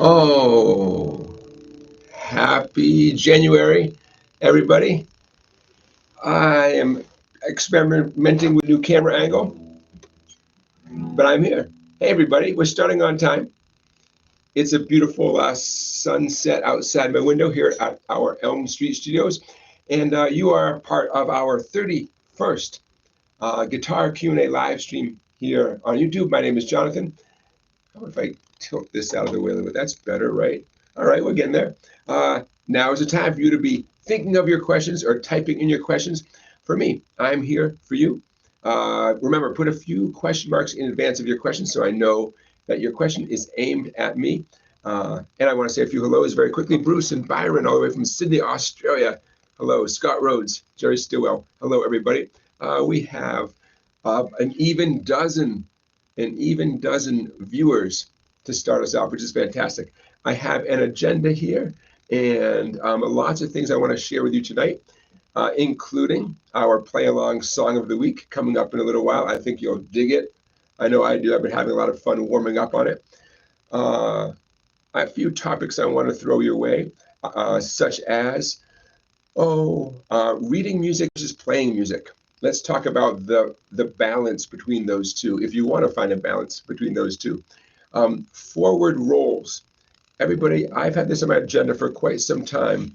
Oh, happy January, everybody. I am experimenting with new camera angle, but I'm here. Hey, everybody, we're starting on time. It's a beautiful sunset outside my window here at our Elm Street studios, and you are part of our 31st Guitar Q&A live stream here on YouTube. My name is Jonathan. How about if I tilt this out of the way a little bit? That's better, right? All right, we're getting there. Now is the time for you to be thinking of your questions or typing in your questions. For me, I'm here for you. Remember, put a few question marks in advance of your question so I know that your question is aimed at me. And I want to say a few hellos very quickly. Bruce and Byron, all the way from Sydney, Australia. Hello, Scott Rhodes, Jerry Stillwell. Hello, everybody. We have an even dozen viewers to start us off, which is fantastic. I have an agenda here and lots of things I want to share with you tonight, including our play along song of the week coming up in a little while. I think you'll dig it. I know I do. I've been having a lot of fun warming up on it. A few topics I want to throw your way, such as reading music versus playing music. Let's talk about the balance between those two, if you want to find a balance between those two. Forward rolls. Everybody, I've had this on my agenda for quite some time.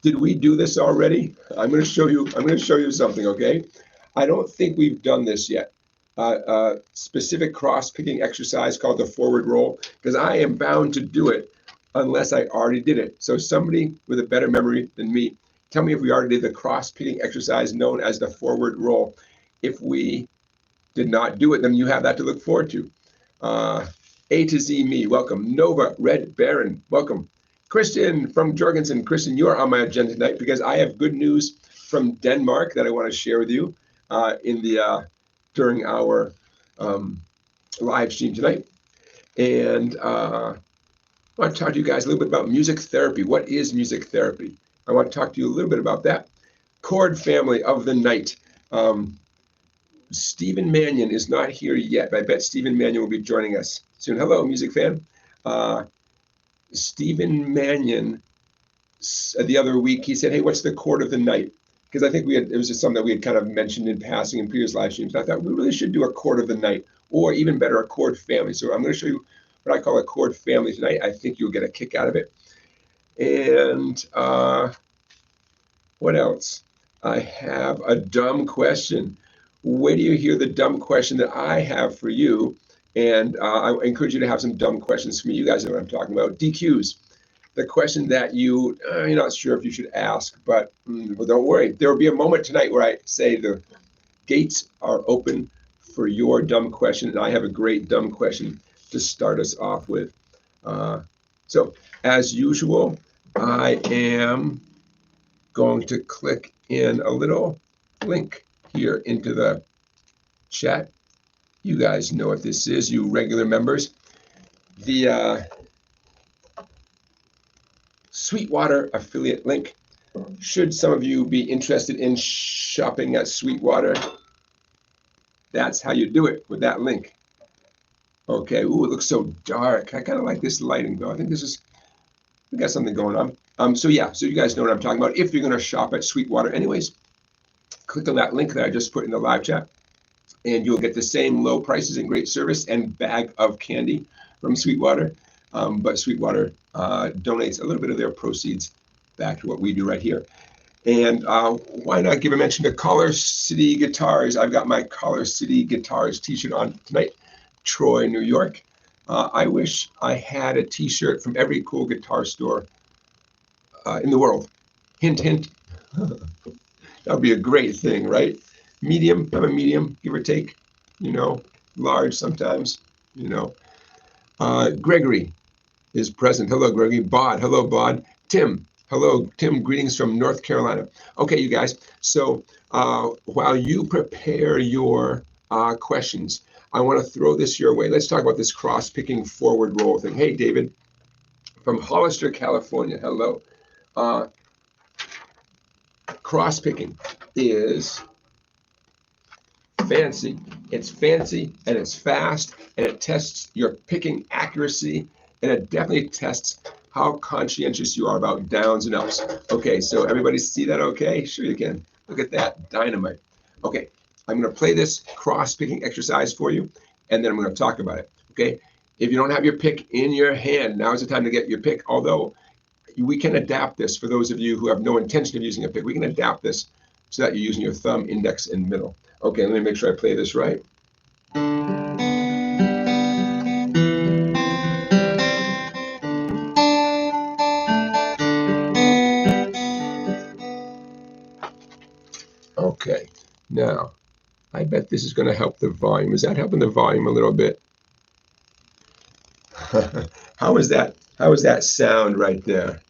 Did we do this already? I'm going to show you something, okay? I don't think we've done this yet. A specific cross-picking exercise called the forward roll, because I am bound to do it unless I already did it. So somebody with a better memory than me, tell me if we already did the cross-picking exercise known as the forward roll. If we did not do it, then you have that to look forward to. A to Z me, welcome. Nova, Red Baron, welcome. Christian from Jorgensen. Christian, you are on my agenda tonight because I have good news from Denmark that I want to share with you during our live stream tonight. And I want to talk to you guys a little bit about music therapy. What is music therapy? I want to talk to you a little bit about that. Chord family of the night. Stephen Mannion is not here yet, but I bet Stephen Mannion will be joining us soon. Hello, music fan. Stephen Mannion, the other week, he said, hey, what's the chord of the night? Because I think it was just something that we had kind of mentioned in passing in previous live streams. And I thought we really should do a chord of the night, or even better, a chord family. So I'm going to show you what I call a chord family tonight. I think you'll get a kick out of it. And what else? I have a dumb question. Wait till you hear the dumb question that I have for you. And I encourage you to have some dumb questions for me. You guys know what I'm talking about. DQs. The question that you're not sure if you should ask, but well, don't worry. There will be a moment tonight where I say the gates are open for your dumb question. And I have a great dumb question to start us off with. So as usual, I am going to click in a little link here into the chat. You guys know what this is, you regular members. The Sweetwater affiliate link. Should some of you be interested in shopping at Sweetwater, that's how you do it, with that link. Okay, ooh, it looks so dark. I kind of like this lighting though. I think we got something going on. So yeah, so you guys know what I'm talking about. If you're gonna shop at Sweetwater anyways, click on that link that I just put in the live chat, and you'll get the same low prices and great service and bag of candy from Sweetwater. But Sweetwater donates a little bit of their proceeds back to what we do right here. And why not give a mention to Collar City Guitars? I've got my Collar City Guitars t-shirt on tonight, Troy, New York. I wish I had a t-shirt from every cool guitar store in the world. Hint, hint. That would be a great thing, right? Medium, I'm a medium, give or take, large sometimes, Gregory is present. Hello, Gregory. Bod, hello, Bod. Tim, hello, Tim, greetings from North Carolina. Okay, you guys, so while you prepare your questions, I want to throw this your way. Let's talk about this cross-picking forward roll thing. Hey, David, from Hollister, California, hello. Cross-picking is fancy. It's fancy and it's fast and it tests your picking accuracy and it definitely tests how conscientious you are about downs and ups. Okay, so everybody see that okay? Sure you can. Look at that, dynamite. Okay, I'm going to play this cross-picking exercise for you, and then I'm going to talk about it, okay? If you don't have your pick in your hand, now is the time to get your pick, although we can adapt this for those of you who have no intention of using a pick. We can adapt this so that you're using your thumb, index, and middle. Okay, let me make sure I play this right. Okay, now, I bet this is going to help the volume. Is that helping the volume a little bit? How is that? How is that sound right there?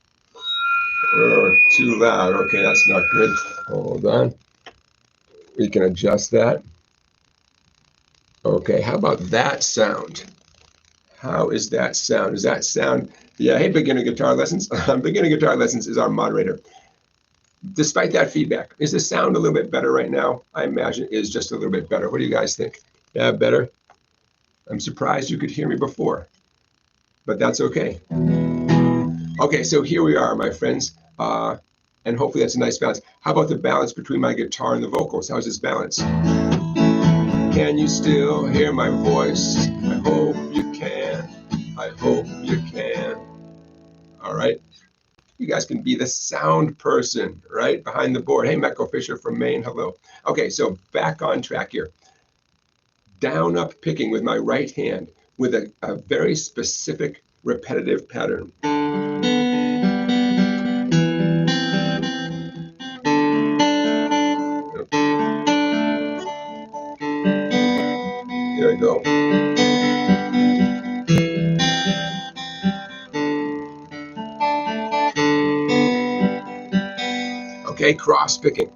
Oh, too loud. Okay, that's not good. Hold on. We can adjust that. Okay, how about that sound? How is that sound? Does that sound? Yeah, hey, Beginner Guitar Lessons. Beginner Guitar Lessons is our moderator. Despite that feedback, is the sound a little bit better right now? I imagine it is just a little bit better. What do you guys think? Yeah, better? I'm surprised you could hear me before, but that's okay. Okay, so here we are, my friends, and hopefully that's a nice balance. How about the balance between my guitar and the vocals? How's this balance? Can you still hear my voice? I hope you can. I hope you can. All right. You guys can be the sound person, right? Behind the board. Hey, Mecco Fisher from Maine. Hello. Okay, so back on track here. Down, up picking with my right hand with a very specific repetitive pattern. There we go. Okay, cross picking.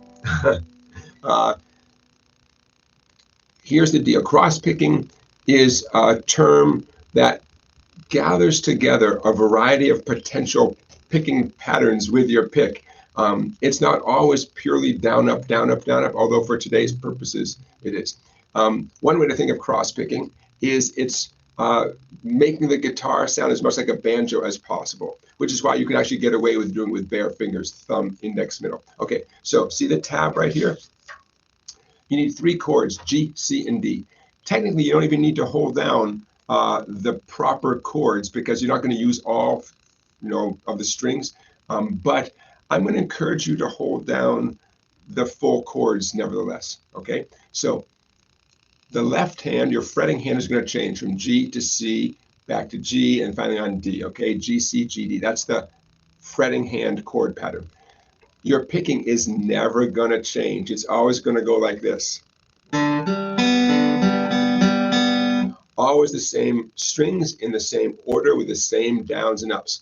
Here's the deal. Cross picking is a term that gathers together a variety of potential picking patterns with your pick. It's not always purely down, up, down, up, down, up, although for today's purposes it is. One way to think of cross picking is it's making the guitar sound as much like a banjo as possible, which is why you can actually get away with doing it with bare fingers, thumb, index, middle. Okay, so see the tab right here? You need 3 chords, G, C, and D. Technically, you don't even need to hold down the proper chords because you're not going to use all, of the strings. But I'm going to encourage you to hold down the full chords nevertheless. Okay, so the left hand, your fretting hand, is going to change from G to C, back to G, and finally on D. Okay, G, C, G, D. That's the fretting hand chord pattern. Your picking is never going to change. It's always going to go like this. Always the same strings in the same order with the same downs and ups.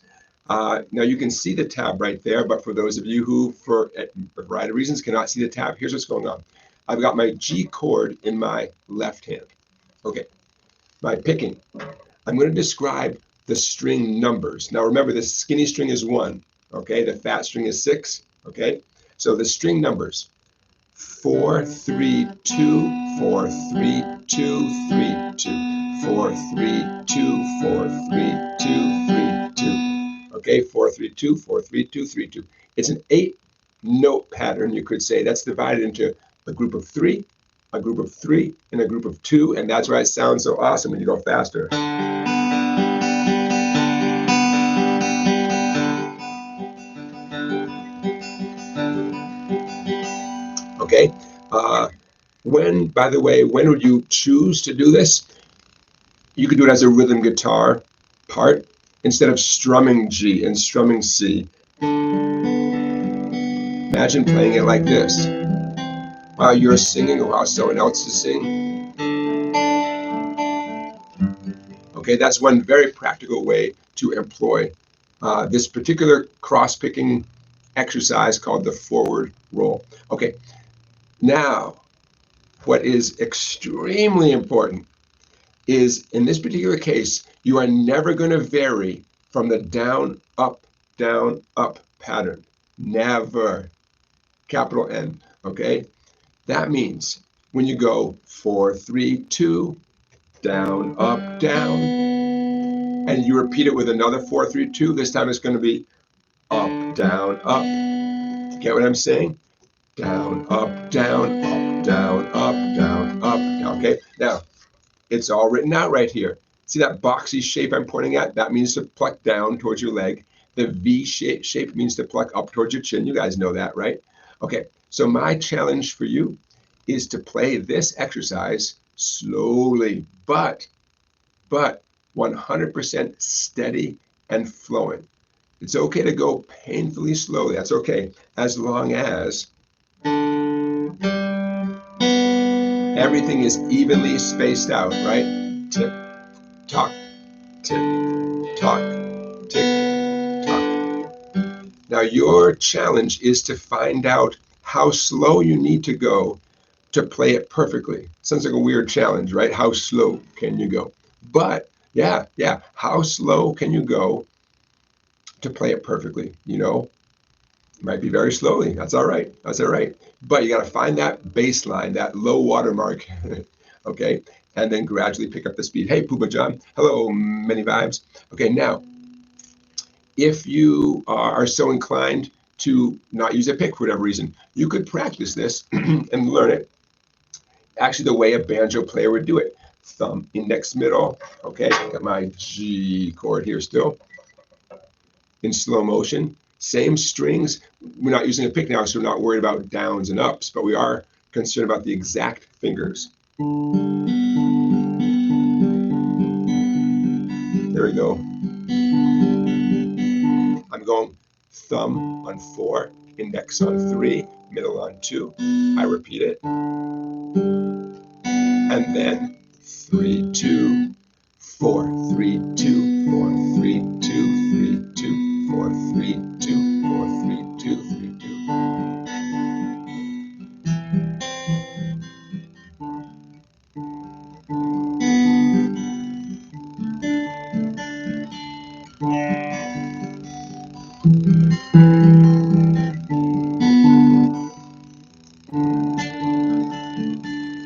Now you can see the tab right there, but for those of you who, for a variety of reasons, cannot see the tab, here's what's going on. I've got my G chord in my left hand. Okay, my picking. I'm going to describe the string numbers. Now remember, the skinny string is 1. Okay, the fat string is 6. Okay, so the string numbers: 4, 3, 2, 4, 3, 2, 3, 2, 4, 3, 2, 4, 3, 2, 3, 2. Okay, 4, 3, 2, 4, 3, 2, 3, 2. It's an 8-note pattern, you could say. That's divided into a group of 3, a group of 3, and a group of 2, and that's why it sounds so awesome when you go faster. Okay, by the way, when would you choose to do this? You could do it as a rhythm guitar part instead of strumming G and strumming C. Imagine playing it like this while you're singing or while someone else is singing. Okay, that's one very practical way to employ this particular cross-picking exercise called the forward roll. Okay, now what is extremely important is, in this particular case, you are never going to vary from the down, up pattern. Never. Capital N. Okay? That means when you go 4, 3, 2, down, up, down, and you repeat it with another 4, 3, 2. This time it's going to be up, down, up. Get what I'm saying? Down, up, down, up, down, up, down, up. Okay, now it's all written out right here. See that boxy shape I'm pointing at? That means to pluck down towards your leg. The V shape means to pluck up towards your chin. You guys know that, right? Okay, so my challenge for you is to play this exercise slowly, but 100% steady and flowing. It's okay to go painfully slowly. That's okay, as long as everything is evenly spaced out, right? Tick, tock, tick, tock, tick, tock. Now your challenge is to find out how slow you need to go to play it perfectly. Sounds like a weird challenge, right? How slow can you go? But yeah, how slow can you go to play it perfectly? You know, it might be very slowly. That's all right. That's all right. But you got to find that baseline, that low water mark, okay? And then gradually pick up the speed. Hey, Poopa John. Hello, many vibes. Okay, now, if you are so inclined to not use a pick for whatever reason, you could practice this and learn it actually the way a banjo player would do it. Thumb, index, middle. Okay, got my G chord here still in slow motion. Same strings. We're not using a pick now, so we're not worried about downs and ups, but we are concerned about the exact fingers. There we go. I'm going thumb on 4, index on 3, middle on 2. I repeat it. And then 3, 2, 4, 3, 2, 4, 3, 2, 3, 2, 4, 3, 2, 4, 3, 2, 3, 2.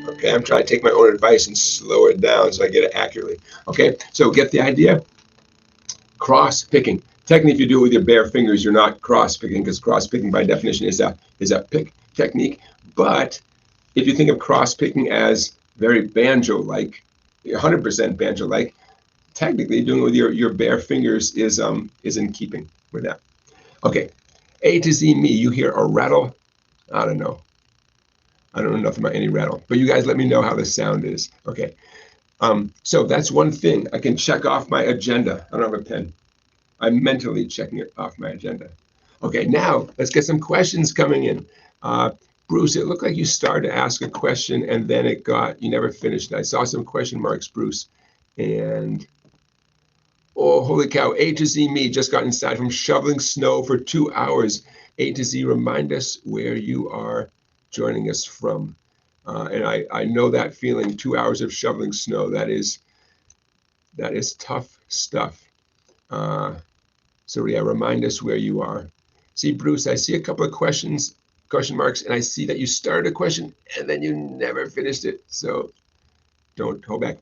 Okay, I'm trying to take my own advice and slow it down so I get it accurately. Okay, so get the idea? Cross picking. Technically, if you do it with your bare fingers, you're not cross picking, because cross picking by definition is a pick technique. But if you think of cross picking as very banjo-like, 100% banjo-like, technically doing it with your bare fingers is in keeping with that. Okay, A to Z me. You hear a rattle? I don't know. I don't know nothing about any rattle, but you guys let me know how the sound is. Okay, so that's one thing. I can check off my agenda. I don't have a pen. I'm mentally checking it off my agenda. Okay, now let's get some questions coming in. Bruce, it looked like you started to ask a question and then you never finished. I saw some question marks, Bruce. And, oh, holy cow, A to Z me just got inside from shoveling snow for 2 hours. A to Z, remind us where you are joining us from. And I know that feeling, 2 hours of shoveling snow. That is tough stuff. So yeah, remind us where you are. See, Bruce, I see a couple of question marks, and I see that you started a question and then you never finished it. So don't hold back.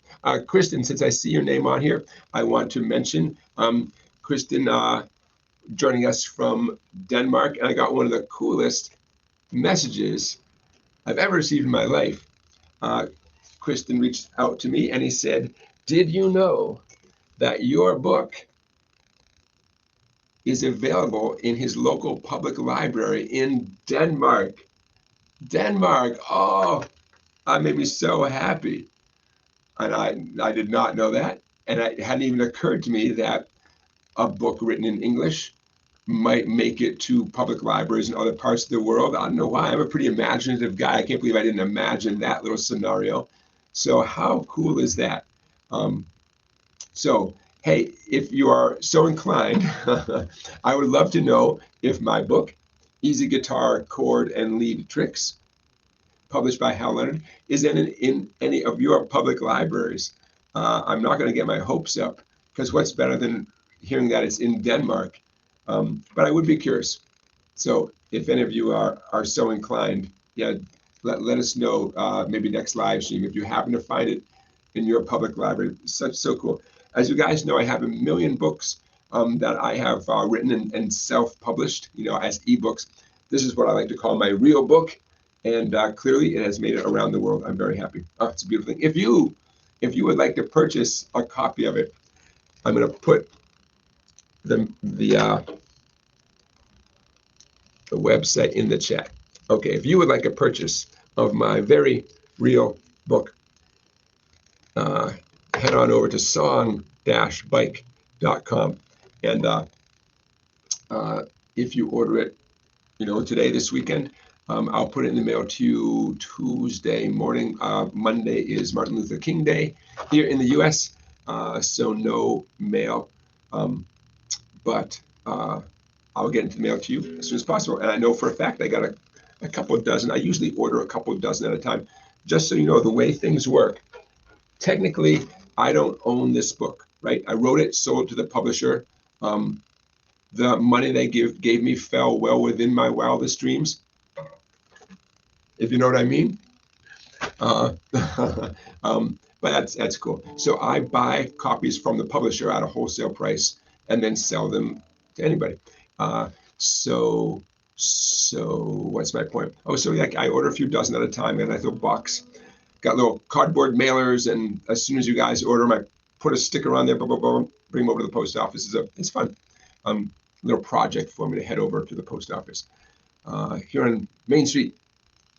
Kristen, since I see your name on here, I want to mention Kristen joining us from Denmark, and I got one of the coolest messages I've ever received in my life. Kristen reached out to me and he said, "Did you know that your book is available in his local public library in Denmark?" Denmark, oh, that made me so happy. And I did not know that. And it hadn't even occurred to me that a book written in English might make it to public libraries in other parts of the world. I don't know why. I'm a pretty imaginative guy. I can't believe I didn't imagine that little scenario. So how cool is that? So, hey, if you are so inclined, I would love to know if my book, Easy Guitar Chord and Lead Tricks, published by Hal Leonard, is in any of your public libraries. I'm not going to get my hopes up, because what's better than hearing that it's in Denmark? But I would be curious. So if any of you are so inclined, yeah, let us know, maybe next live stream, if you happen to find it in your public library. So cool. As you guys know, I have a million books that I have written and self-published, as ebooks. This is what I like to call my real book, and clearly it has made it around the world. I'm very happy. Oh, it's a beautiful thing. If you would like to purchase a copy of it, I'm going to put the website in the chat. Okay, if you would like a purchase of my very real book, head on over to song-bike.com, and if you order it, today, this weekend, I'll put it in the mail to you Tuesday morning. Monday is Martin Luther King Day here in the U.S., so no mail, but I'll get into the mail to you as soon as possible. And I know for a fact I got a couple of dozen. I usually order a couple of dozen at a time. Just so you know the way things work, technically, I don't own this book, right? I wrote it, sold it to the publisher. The money they gave me fell well within my wildest dreams, if you know what I mean. But that's cool. So I buy copies from the publisher at a wholesale price and then sell them to anybody. So what's my point? Oh, so like I order a few dozen at a time, and I throw box. Got little cardboard mailers, and as soon as you guys order them, I put a sticker on there, blah, blah, blah, bring them over to the post office. It's fun. Little project for me to head over to the post office here on Main Street,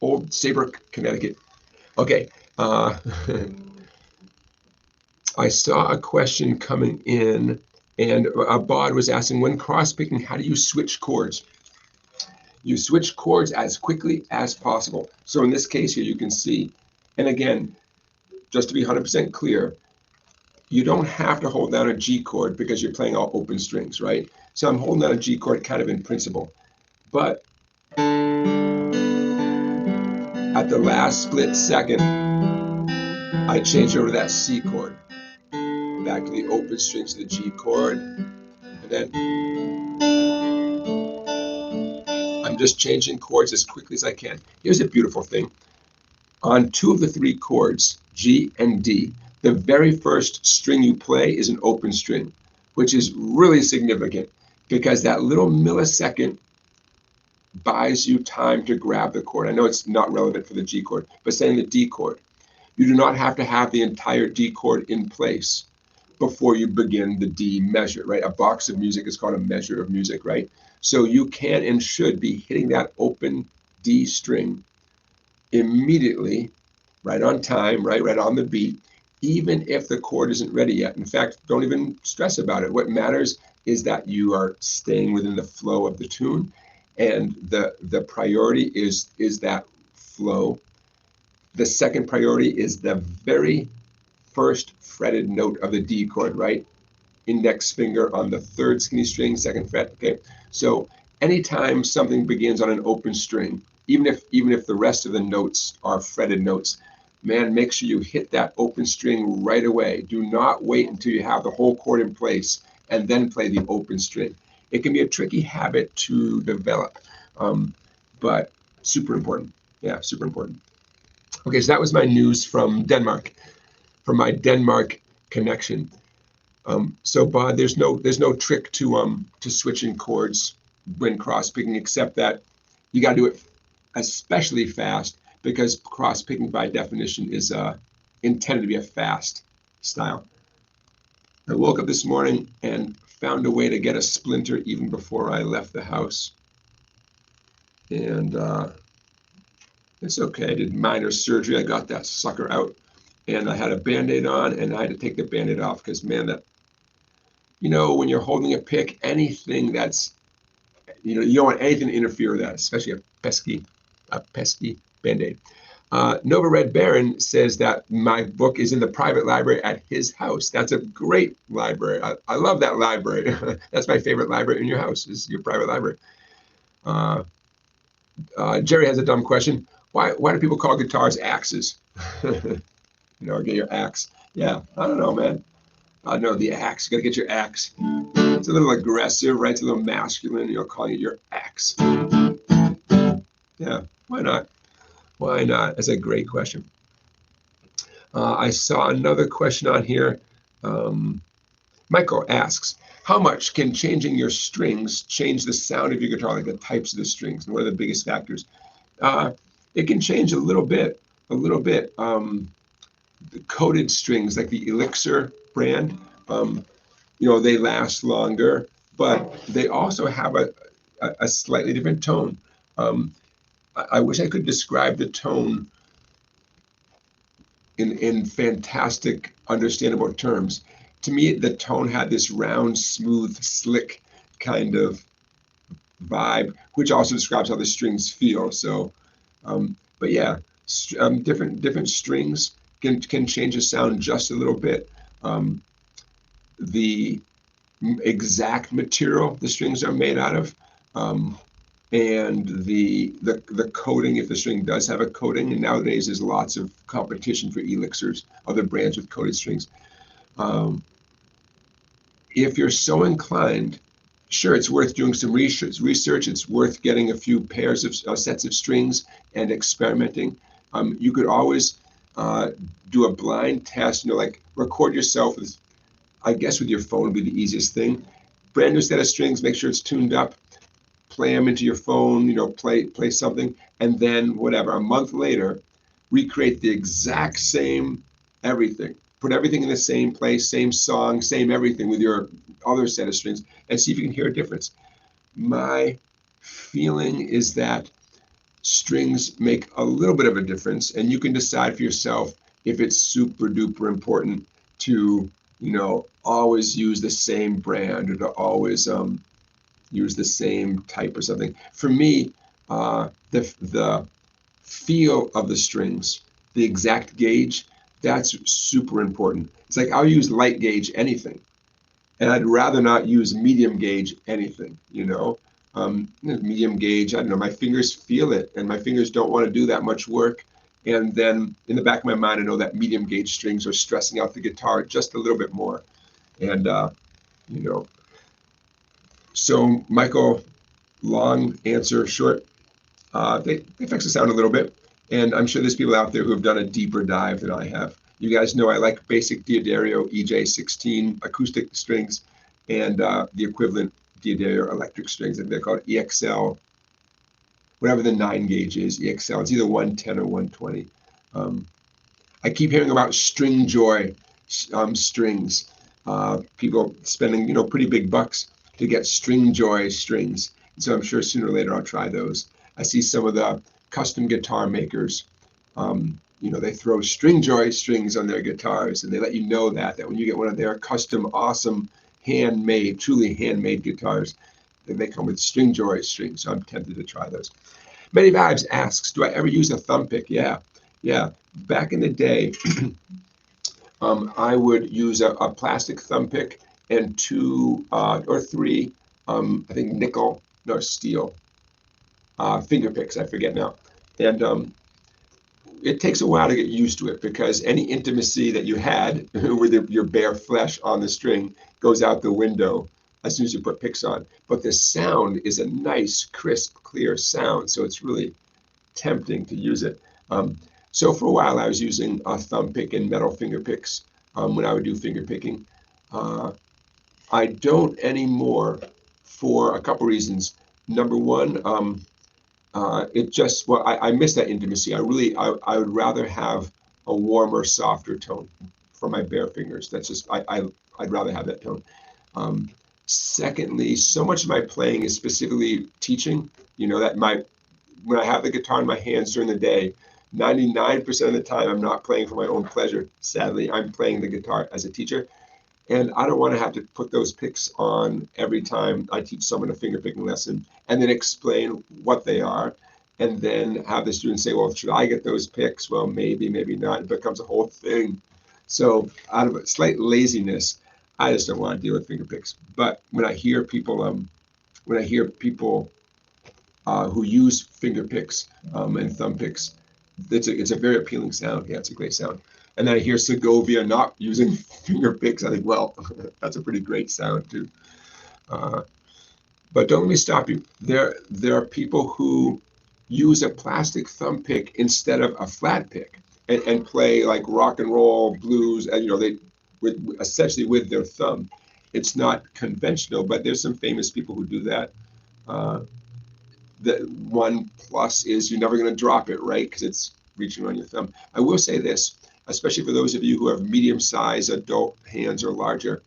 Old Saybrook, Connecticut. Okay. I saw a question coming in, and Bod was asking, when cross-picking, how do you switch chords? You switch chords as quickly as possible. So in this case here, you can see, and again, just to be 100% clear, you don't have to hold down a G chord because you're playing all open strings, right? So I'm holding down a G chord kind of in principle. But at the last split second, I change over to that C chord. Back to the open strings of the G chord. And then I'm just changing chords as quickly as I can. Here's a beautiful thing. On two of the three chords, G and D, the very first string you play is an open string, which is really significant because that little millisecond buys you time to grab the chord. I know it's not relevant for the G chord, but saying the D chord, you do not have to have the entire D chord in place before you begin the D measure, right? A box of music is called a measure of music, right? So you can and should be hitting that open D string immediately, right on time, right on the beat, even if the chord isn't ready yet. In fact, don't even stress about it. What matters is that you are staying within the flow of the tune, and the priority is that flow. The second priority is the very first fretted note of the D chord, right? Index finger on the third skinny string, second fret. Okay, so anytime something begins on an open string, even if the rest of the notes are fretted notes, man, make sure you hit that open string right away. Do not wait until you have the whole chord in place and then play the open string. It can be a tricky habit to develop, but super important. Yeah, super important. Okay, so that was my news from Denmark, from my Denmark connection. So, Bod, there's no trick to switching chords when cross-picking, except that you got to do it especially fast, because cross-picking by definition is intended to be a fast style. I woke up this morning and found a way to get a splinter even before I left the house. And it's okay. I did minor surgery. I got that sucker out. And I had a Band-Aid on, and I had to take the Band-Aid off because, man, that, when you're holding a pick, anything that's, you don't want anything to interfere with that, especially a pesky Band-Aid. Nova Red Baron says that my book is in the private library at his house. That's a great library. I love that library. That's my favorite library in your house, is your private library. Jerry has a dumb question. Why do people call guitars axes? Get your axe. Yeah, I don't know, man. No, the axe. You got to get your axe. It's a little aggressive, right? It's a little masculine. Calling it your axe. Yeah, why not? Why not? That's a great question. I saw another question on here. Michael asks, how much can changing your strings change the sound of your guitar, like the types of the strings, and what are the biggest factors? It can change a little bit, the coated strings, like the Elixir brand, they last longer, but they also have a slightly different tone. I wish I could describe the tone in fantastic, understandable terms. To me, the tone had this round, smooth, slick kind of vibe, which also describes how the strings feel. So, but yeah, different strings can change the sound just a little bit. The exact material the strings are made out of, and the coating, if the string does have a coating, and nowadays there's lots of competition for Elixirs, other brands with coated strings. If you're so inclined, sure, it's worth doing some research. It's worth getting a few pairs of sets of strings and experimenting. You could always do a blind test, like record yourself with, I guess with your phone would be the easiest thing. Brand new set of strings, make sure it's tuned up, play them into your phone, play something, and then whatever, a month later, recreate the exact same everything. Put everything in the same place, same song, same everything with your other set of strings, and see if you can hear a difference. My feeling is that strings make a little bit of a difference, and you can decide for yourself if it's super duper important to, always use the same brand or to always use the same type or something. For me, the feel of the strings, the exact gauge, that's super important. It's like I'll use light gauge anything, and I'd rather not use medium gauge anything. Medium gauge, I don't know, my fingers feel it, and my fingers don't want to do that much work. And then in the back of my mind, I know that medium gauge strings are stressing out the guitar just a little bit more. And so Michael, long answer short, they fix the sound a little bit, and I'm sure there's people out there who have done a deeper dive than I have. You guys know I like basic D'Addario EJ16 acoustic strings and the equivalent D'Addario electric strings. I think they're called EXL, whatever the 9 gauge is, EXL. It's either 110 or 120. I keep hearing about String Joy strings. People spending pretty big bucks to get String Joy strings. And so I'm sure sooner or later I'll try those. I see some of the custom guitar makers, they throw String Joy strings on their guitars, and they let you know that when you get one of their custom, awesome, handmade, truly handmade guitars, then they come with String Joy strings. So I'm tempted to try those. Many Vibes asks, do I ever use a thumb pick? Yeah. Back in the day, I would use a plastic thumb pick and 2 or 3, I think steel finger picks. I forget now. And it takes a while to get used to it, because any intimacy that you had with your bare flesh on the string goes out the window as soon as you put picks on. But the sound is a nice, crisp, clear sound, so it's really tempting to use it. So for a while, I was using a thumb pick and metal finger picks when I would do finger picking. I don't anymore for a couple reasons. Number one, I miss that intimacy. I would rather have a warmer, softer tone for my bare fingers. That's just, I'd rather have that tone. Secondly, so much of my playing is specifically teaching. When I have the guitar in my hands during the day, 99% of the time I'm not playing for my own pleasure. Sadly, I'm playing the guitar as a teacher, and I don't want to have to put those picks on every time I teach someone a finger picking lesson and then explain what they are, and then have the student say, well, should I get those picks? Well, maybe, maybe not. It becomes a whole thing. So out of a slight laziness, I just don't want to deal with finger picks. But when I hear people, who use finger picks and thumb picks, it's a very appealing sound. Yeah, it's a great sound. And then I hear Segovia not using finger picks. I think, well, that's a pretty great sound too. But don't let me stop you. There are people who use a plastic thumb pick instead of a flat pick and play like rock and roll, blues, and essentially with their thumb. It's not conventional, but there's some famous people who do that. The one plus is you're never going to drop it, right? Because it's reaching on your thumb. I will say this, especially for those of you who have medium-sized adult hands or larger,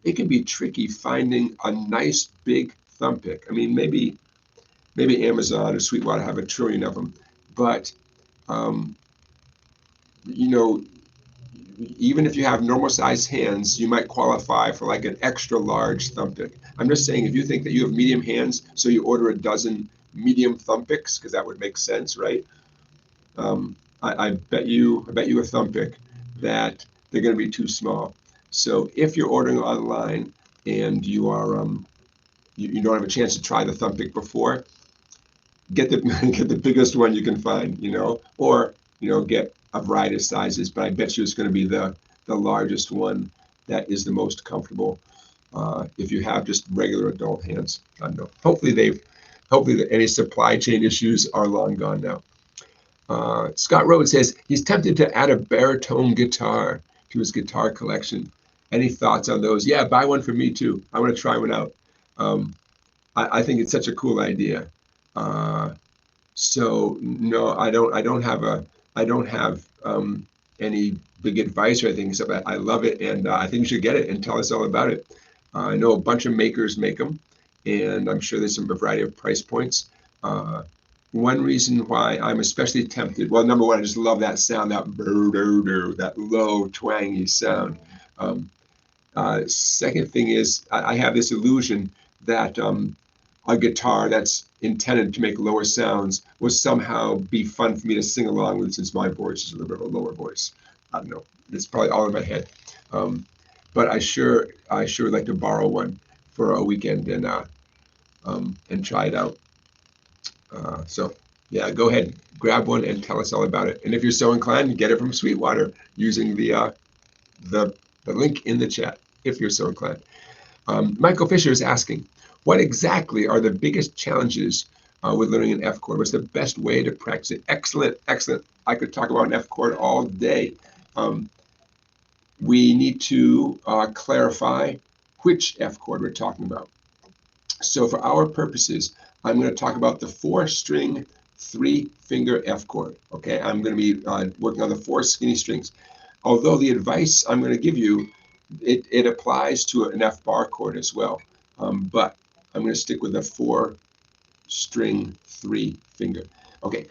it can be tricky finding a nice big thumb pick. I mean, maybe Amazon or Sweetwater have a trillion of them, but you know, even if you have normal sized hands, you might qualify for like an extra large thumb pick. I'm just saying, if you think that you have medium hands, so you order a dozen medium thumb picks, because that would make sense, right? I bet you a thumb pick that they're going to be too small. So if you're ordering online and you are you don't have a chance to try the thumb pick before, get the get the biggest one you can find, or get a variety of sizes. But I bet you it's going to be the largest one that is the most comfortable. If you have just regular adult hands, I don't know. Hopefully any supply chain issues are long gone now. Scott Rhodes says he's tempted to add a baritone guitar to his guitar collection. Any thoughts on those? Yeah, buy one for me too. I want to try one out. I think it's such a cool idea. So no, I don't have any big advice or anything, except I love it, and I think you should get it and tell us all about it. I know a bunch of makers make them, and I'm sure there's a variety of price points. One reason why I'm especially tempted, well, number one, I just love that sound, that low twangy sound. Second thing is I have this illusion that a guitar that's intended to make lower sounds will somehow be fun for me to sing along with, since my voice is a little bit of a lower voice. I don't know. It's probably all in my head. But I sure would like to borrow one for a weekend and try it out. So yeah, go ahead, grab one and tell us all about it. And if you're so inclined, get it from Sweetwater using the link in the chat, if you're so inclined. Michael Fisher is asking, what exactly are the biggest challenges with learning an F chord? What's the best way to practice it? Excellent. I could talk about an F chord all day. We need to clarify which F chord we're talking about. So for our purposes, I'm going to talk about the 4-string, 3-finger F chord. Okay, I'm going to be working on the 4 skinny strings. Although the advice I'm going to give you, it applies to an F bar chord as well. But I'm going to stick with the 4-string, 3-finger. Okay,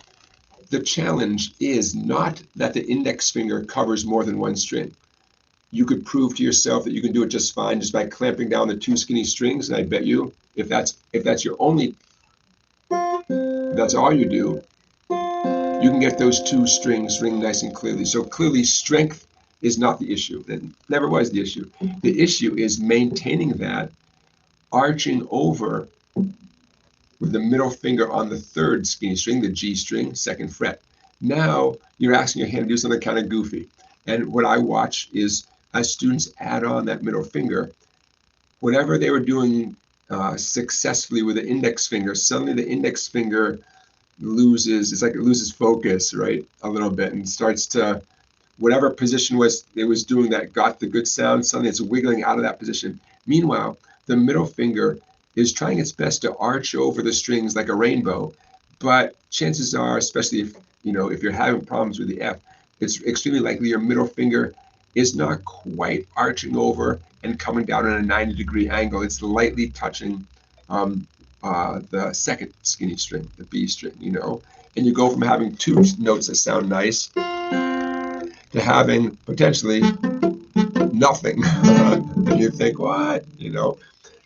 the challenge is not that the index finger covers more than one string. You could prove to yourself that you can do it just fine just by clamping down the 2 skinny strings, and I bet you if that's your only, if that's all you do, you can get those 2 strings ring nice and clearly. So clearly strength is not the issue. It never was the issue. The issue is maintaining that, arching over with the middle finger on the 3rd skinny string, the G string, 2nd fret. Now you're asking your hand to do something kind of goofy. And what I watch is as students add on that middle finger, whatever they were doing successfully with the index finger, suddenly the index finger loses, it's like it loses focus, right, a little bit, and starts to, whatever position it was doing that got the good sound, suddenly it's wiggling out of that position. Meanwhile, the middle finger is trying its best to arch over the strings like a rainbow, but chances are, especially if you're having problems with the F, it's extremely likely your middle finger is not quite arching over and coming down at a 90-degree angle. It's lightly touching the 2nd skinny string, the B string, and you go from having 2 notes that sound nice to having potentially nothing. And you think, what?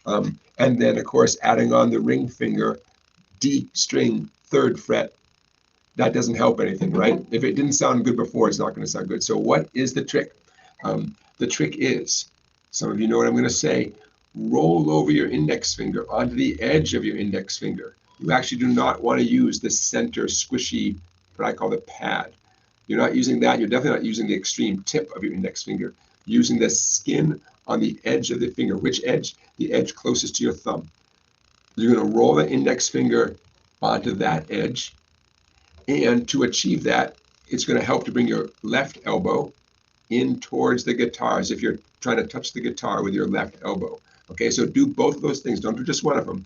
And then of course adding on the ring finger, D string, 3rd fret, that doesn't help anything, right? If it didn't sound good before, it's not going to sound good. So what is the trick? The trick is, some of you know what I'm going to say, roll over your index finger onto the edge of your index finger. You actually do not want to use the center squishy, what I call the pad. You're not using that. You're definitely not using the extreme tip of your index finger. You're using the skin on the edge of the finger. Which edge? The edge closest to your thumb. You're going to roll the index finger onto that edge. And to achieve that, it's going to help to bring your left elbow in towards the guitar, as if you're trying to touch the guitar with your left elbow. Okay, so do both of those things. Don't do just one of them.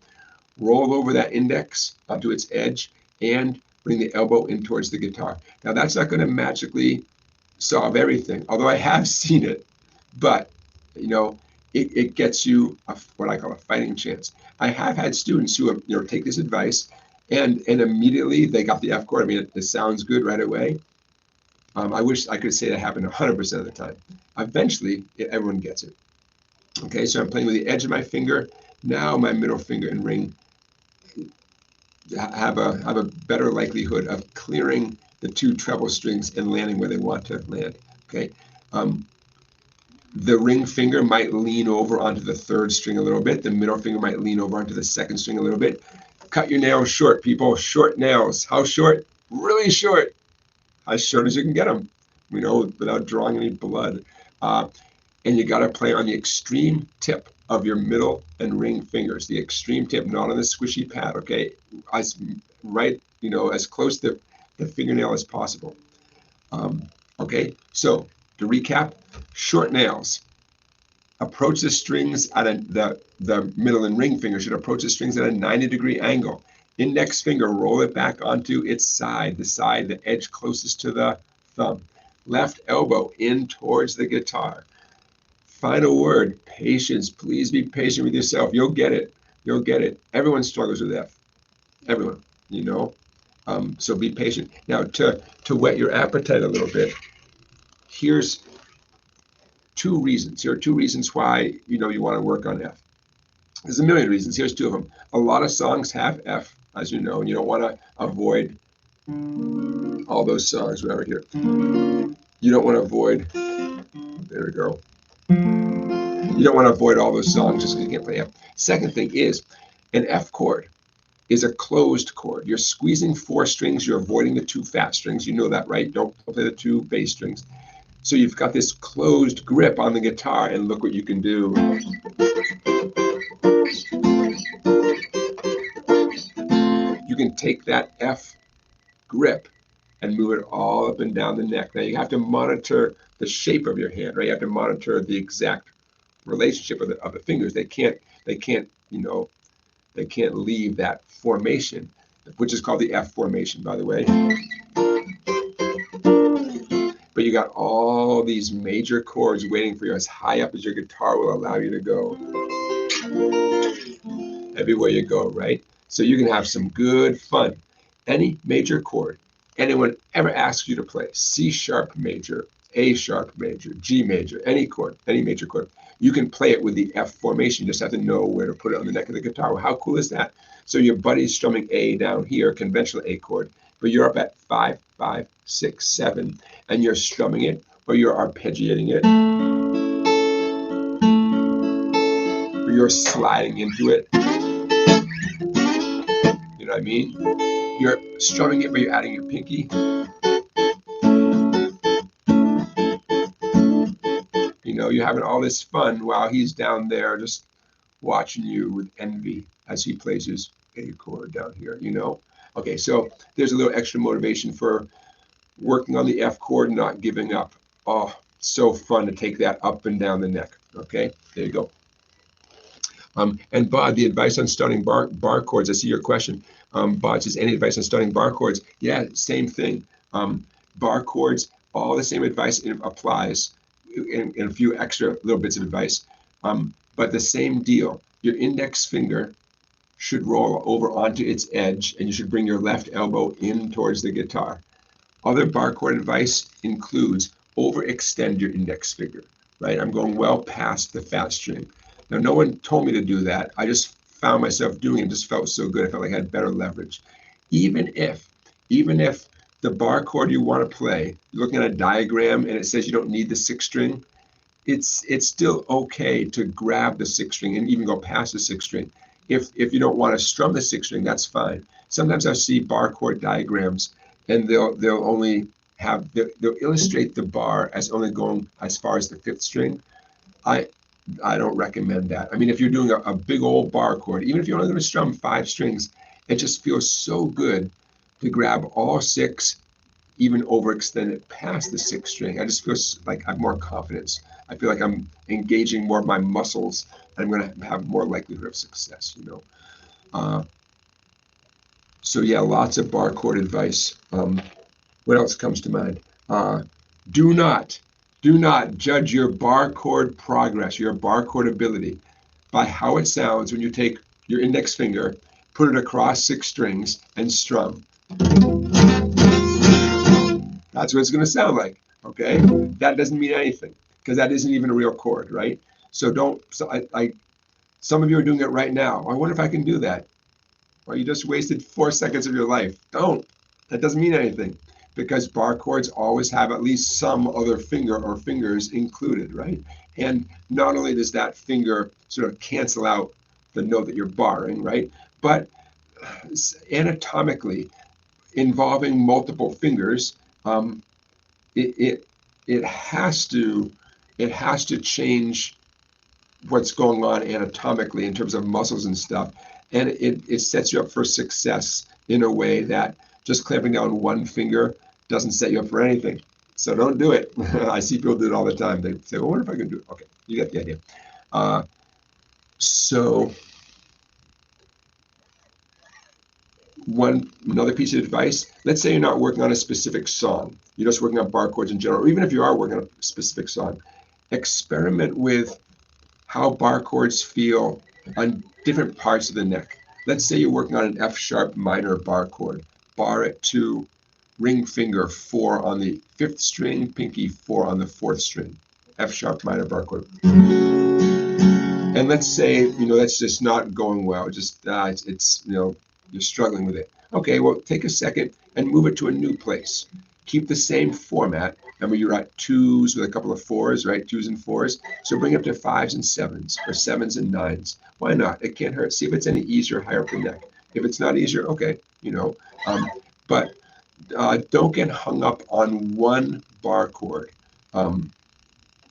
Roll over that index onto its edge and bring the elbow in towards the guitar. Now that's not going to magically solve everything, although I have seen it, but you know, it gets you what I call a fighting chance. I have had students who have, take this advice and immediately they got the F chord. I mean, it sounds good right away. I wish I could say that happened 100% of the time. Eventually, everyone gets it. Okay, so I'm playing with the edge of my finger. Now my middle finger and ring have a better likelihood of clearing the two treble strings and landing where they want to land. Okay, the ring finger might lean over onto the third string a little bit. The middle finger might lean over onto the second string a little bit. Cut your nails short, people. Short nails. How short? Really short. As short as you can get them, without drawing any blood. And you got to play on the extreme tip of your middle and ring fingers. The extreme tip, not on the squishy pad, okay? As close to the fingernail as possible. Okay, so to recap, short nails. Approach the strings at the middle and ring finger should approach the strings at a 90-degree angle. Index finger, roll it back onto its side, the edge closest to the thumb. Left elbow in towards the guitar. Final word, patience. Please be patient with yourself. You'll get it. You'll get it. Everyone struggles with F. Everyone, so be patient. Now, to whet your appetite a little bit, here's two reasons. Here are two reasons why, you want to work on F. There's a million reasons. Here's two of them. A lot of songs have F, as you know, and you don't want to avoid all those songs right here. You don't want to avoid, there we go. You don't want to avoid all those songs just because you can't play F. Second thing is, an F chord is a closed chord. You're squeezing four strings. You're avoiding the two fat strings. You know that, right? Don't play the two bass strings. So you've got this closed grip on the guitar, and look what you can do. You can take that F grip and move it all up and down the neck. Now you have to monitor the shape of your hand, right? You have to monitor the exact relationship of the fingers. They can't leave that formation, which is called the F formation, by the way. But you got all these major chords waiting for you as high up as your guitar will allow you to go. Everywhere you go, right? So you can have some good fun. Any major chord anyone ever asks you to play, C sharp major, A sharp major, G major, any chord, any major chord, you can play it with the F formation. You just have to know where to put it on the neck of the guitar. Well, how cool is that? So your buddy's strumming A down here, conventional A chord, but you're up at 5, 5, 6, 7, and you're strumming it, or you're arpeggiating it, or you're sliding into it. You know what I mean? You're strumming it, but you're adding your pinky. You're having all this fun while he's down there just watching you with envy as he plays his A chord down here, Okay, so there's a little extra motivation for working on the F chord, not giving up. Oh, so fun to take that up and down the neck. Okay, there you go. And Bob, the advice on starting bar chords, I see your question. Bob says, any advice on starting bar chords? Yeah, same thing. Bar chords, all the same advice applies, and a few extra little bits of advice. But the same deal. Your index finger should roll over onto its edge, and you should bring your left elbow in towards the guitar. Other bar chord advice includes overextend your index finger, right? I'm going well past the fat string. Now, no one told me to do that. I just found myself doing it. It just felt so good. I felt like I had better leverage. Even if the bar chord you want to play, you're looking at a diagram and it says you don't need the sixth string, it's still okay to grab the sixth string and even go past the sixth string. If you don't want to strum the sixth string, that's fine. Sometimes I see bar chord diagrams and they'll illustrate the bar as only going as far as the fifth string. I don't recommend that. I mean, if you're doing a big old bar chord, even if you're only going to strum 5 strings, it just feels so good to grab all 6, even overextend it past the 6th string. I just feel like I have more confidence. I feel like I'm engaging more of my muscles, and I'm going to have more likelihood of success, you know. So yeah, lots of bar chord advice. What else comes to mind? Do not judge your bar chord progress, your bar chord ability, by how it sounds when you take your index finger, put it across 6 strings, and strum. That's what it's going to sound like, okay? That doesn't mean anything, because that isn't even a real chord, right? So don't, some of you are doing it right now. I wonder if I can do that. Well, you just wasted 4 seconds of your life. Don't. That doesn't mean anything, because bar chords always have at least some other finger or fingers included, right? And not only does that finger sort of cancel out the note that you're barring, right? But anatomically, involving multiple fingers, it has to change what's going on anatomically in terms of muscles and stuff, and it sets you up for success in a way that just clamping down one finger doesn't set you up for anything. So don't do it. I see people do it all the time. They say, well, what if I can do it? Okay, you get the idea. So another piece of advice, let's say you're not working on a specific song, you're just working on bar chords in general, or even if you are working on a specific song, experiment with how bar chords feel on different parts of the neck. Let's say you're working on an F sharp minor bar chord, bar at 2, ring finger 4 on the 5th string, pinky 4 on the 4th string, F sharp minor bar chord. And let's say, that's just not going well, just it's you're struggling with it. Okay, well, take a second and move it to a new place. Keep the same format. Remember, you're at 2s with a couple of 4s, right? 2s and 4s. So bring it up to 5s and 7s, or 7s and 9s. Why not? It can't hurt. See if it's any easier higher up the neck. If it's not easier, okay, but don't get hung up on one bar chord.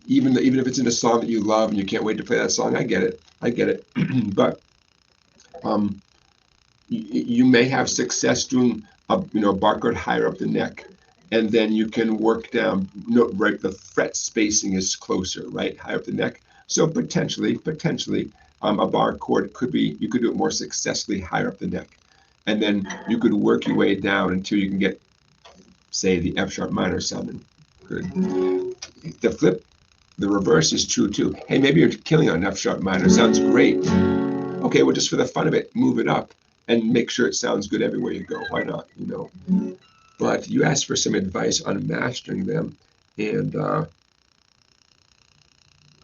Even if it's in a song that you love and you can't wait to play that song, I get it. But you may have success doing a bar chord higher up the neck, and then you can work down. Right, the fret spacing is closer, right, higher up the neck. So potentially, a bar chord could be, you could do it more successfully higher up the neck, and then you could work your way down until you can get, say, the F sharp minor sounding good. The reverse is true too. Hey, maybe you're killing on F sharp minor. Sounds great. Okay, well, just for the fun of it, move it up and make sure it sounds good everywhere you go. Why not? But you asked for some advice on mastering them, and a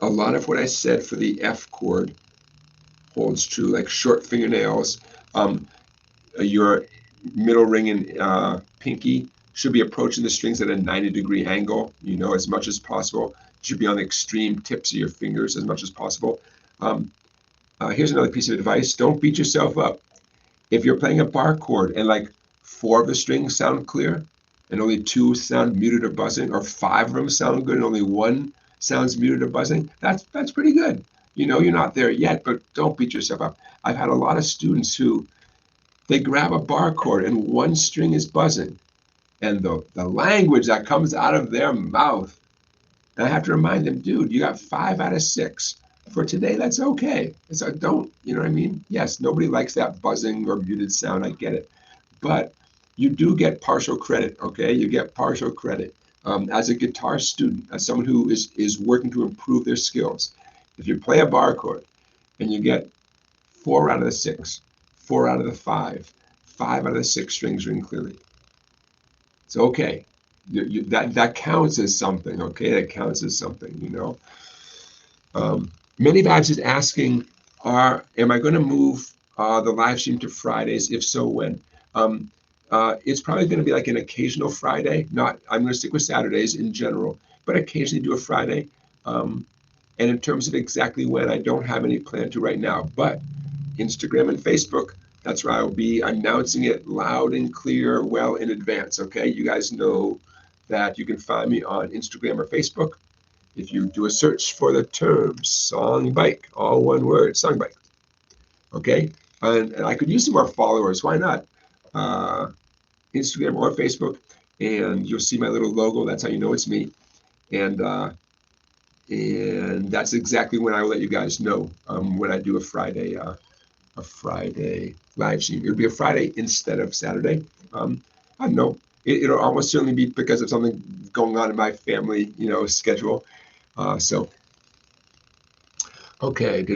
lot of what I said for the F chord holds true, like short fingernails. Your middle ring and pinky should be approaching the strings at a 90-degree angle, as much as possible. Should be on the extreme tips of your fingers as much as possible. Here's another piece of advice. Don't beat yourself up. If you're playing a bar chord and like 4 of the strings sound clear and only 2 sound muted or buzzing, or 5 of them sound good and only 1 sounds muted or buzzing, that's pretty good. You're not there yet, but don't beat yourself up. I've had a lot of students who, they grab a bar chord and 1 string is buzzing, and the language that comes out of their mouth, and I have to remind them, dude, you got 5 out of 6. For today, that's okay. So don't, you know what I mean? Yes, nobody likes that buzzing or muted sound. I get it. But you do get partial credit, okay? You get partial credit. As a guitar student, as someone who is working to improve their skills, if you play a bar chord and you get 4 out of the 6, 4 out of the 5, 5 out of the 6 strings ring clearly, it's okay. That counts as something, okay? That counts as something, Many Vibes is asking, am I going to move the live stream to Fridays? If so, when? It's probably going to be like an occasional Friday. I'm going to stick with Saturdays in general, but occasionally do a Friday. And in terms of exactly when, I don't have any plan to right now. But Instagram and Facebook, that's where I'll be announcing it loud and clear, well in advance. Okay, you guys know that you can find me on Instagram or Facebook. If you do a search for the term song bike, all one word, song bike. Okay, and I could use some more followers. Why not? Instagram or Facebook, and you'll see my little logo. That's how you know it's me. And And that's exactly when I will let you guys know when I do a Friday live stream. It'll be a Friday instead of Saturday. I don't know. It'll almost certainly be because of something going on in my family, schedule. So, okay.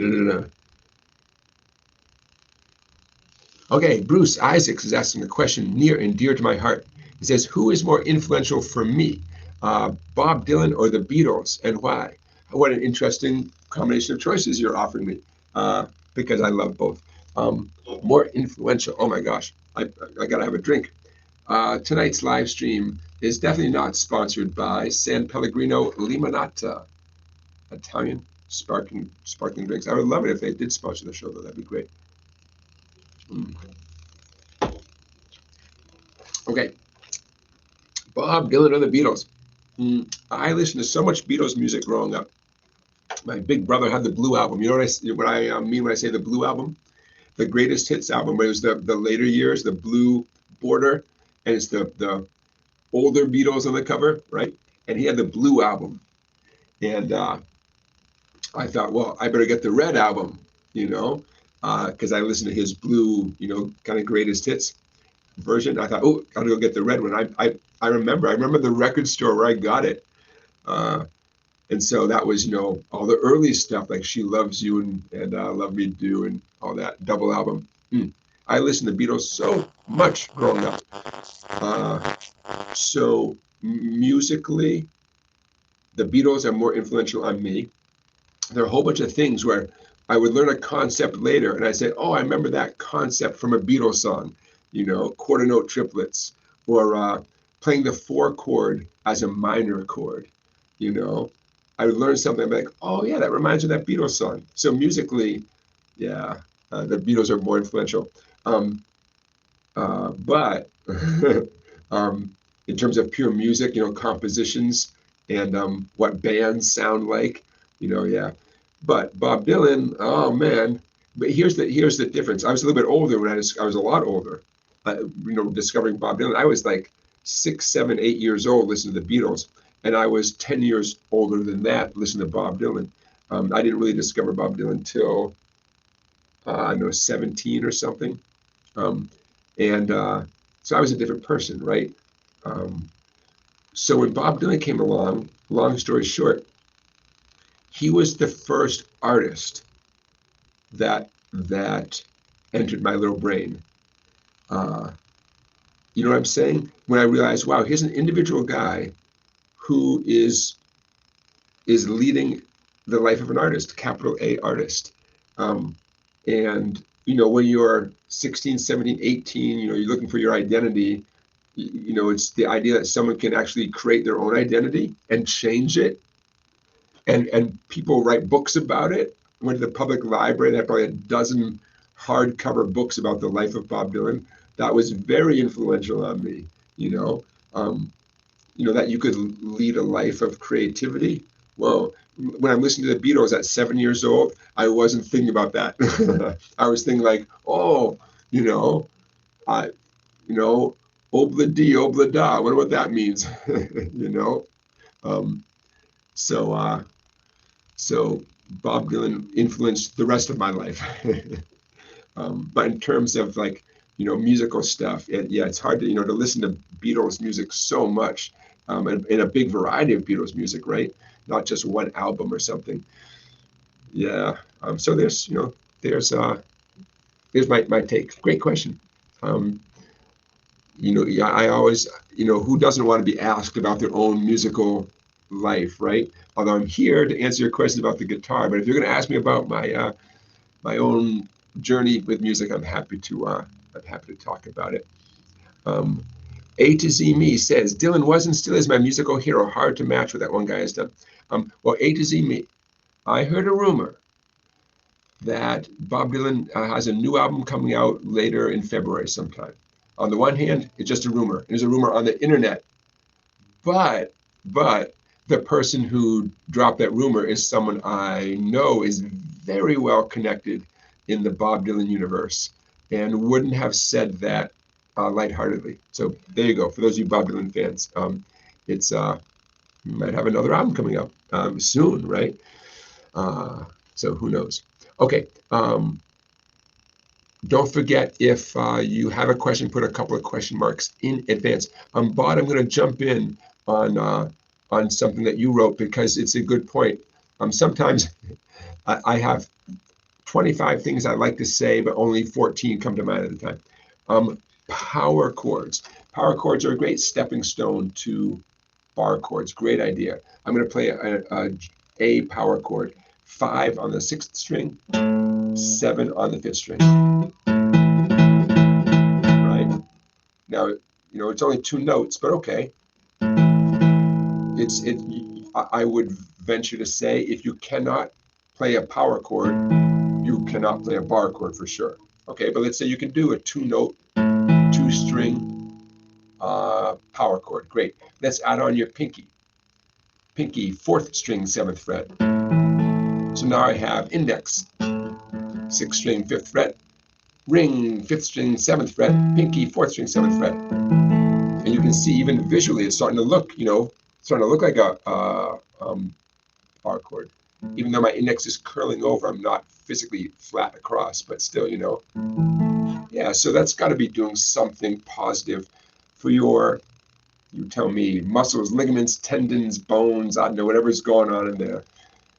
Okay, Bruce Isaacs is asking a question near and dear to my heart. He says, who is more influential for me, Bob Dylan or the Beatles, and why? What an interesting combination of choices you're offering me, because I love both. More influential. Oh my gosh, I gotta have a drink. Tonight's live stream is definitely not sponsored by San Pellegrino Limonata, Italian sparkling drinks. I would love it if they did sponsor the show, though. That'd be great. Okay, Bob Dylan or the Beatles. I listened to so much Beatles music growing up. My big brother had the Blue album. You know what I mean when I say the Blue album? The greatest hits album. But it was the later years, the blue border, and it's the older Beatles on the cover, right? And he had the Blue album, and I thought, well, I better get the Red album, because I listened to his Blue, kind of greatest hits version. I thought, oh, gotta go get the red one. I remember the record store where I got it. And so that was, all the early stuff like She Loves You and Love Me Do and all that double album. I listened to Beatles so much growing up. So musically, the Beatles are more influential on me. There are a whole bunch of things where I would learn a concept later and I say, oh, I remember that concept from a Beatles song, quarter note triplets, or playing the 4 chord as a minor chord, I would learn something like, oh yeah, that reminds me of that Beatles song. So musically, yeah, the Beatles are more influential. But in terms of pure music, compositions and what bands sound like, yeah. But Bob Dylan, oh man. But here's the difference. I was a little bit older when I was a lot older. Discovering Bob Dylan, I was like 6, 7, 8 years old listening to the Beatles, and I was 10 years older than that listening to Bob Dylan. I didn't really discover Bob Dylan until I know 17 or something, and so I was a different person, right? So when Bob Dylan came along, long story short, he was the first artist that entered my little brain. You know what I'm saying? When I realized, wow, here's an individual guy who is leading the life of an artist, capital A artist. And, when you're 16, 17, 18, you're looking for your identity, it's the idea that someone can actually create their own identity and change it. And people write books about it. I went to the public library, they had probably a dozen hardcover books about the life of Bob Dylan. That was very influential on me, that you could lead a life of creativity. Well, when I'm listening to the Beatles at 7 years old, I wasn't thinking about that. I was thinking like, oh, obla di, obla da. I wonder what that means, So Bob Dylan influenced the rest of my life. But in terms of like, musical stuff, it's hard to, to listen to Beatles music so much, and a big variety of Beatles music, right? Not just one album or something. Yeah. So there's my take. Great question. I always, who doesn't want to be asked about their own musical life, right? Although I'm here to answer your questions about the guitar, but if you're going to ask me about my own journey with music, I'm happy to talk about it. A to Z Me says, Dylan was and still is my musical hero. Hard to match what that one guy has done. Well, A to Z Me, I heard a rumor that Bob Dylan has a new album coming out later in February sometime. On the one hand, it's just a rumor. There's a rumor on the internet. But the person who dropped that rumor is someone I know is very well connected in the Bob Dylan universe and wouldn't have said that lightheartedly. So there you go. For those of you Bob Dylan fans, it's You might have another album coming up soon, right? So who knows? Okay. Don't forget, if you have a question, put a couple of question marks in advance. Bod, I'm going to jump in on something that you wrote because it's a good point. Sometimes I have 25 things I'd like to say, but only 14 come to mind at a time. Power chords. Power chords are a great stepping stone to bar chords. Great idea. I'm going to play a power chord. 5 on the 6th string, 7 on the 5th string. Right? Now, it's only 2 notes, but okay. I would venture to say if you cannot play a power chord, you cannot play a bar chord for sure. Okay, but let's say you can do a 2-note, 2-string power chord. Great. Let's add on your pinky. Pinky, 4th string, 7th fret. So now I have index, 6th string, 5th fret. Ring, 5th string, 7th fret. Pinky, 4th string, 7th fret. And you can see even visually it's starting to look, like a bar chord. Even though my index is curling over, I'm not physically flat across, but still, Yeah, so that's got to be doing something positive for your, you tell me, muscles, ligaments, tendons, bones, I don't know, whatever's going on in there.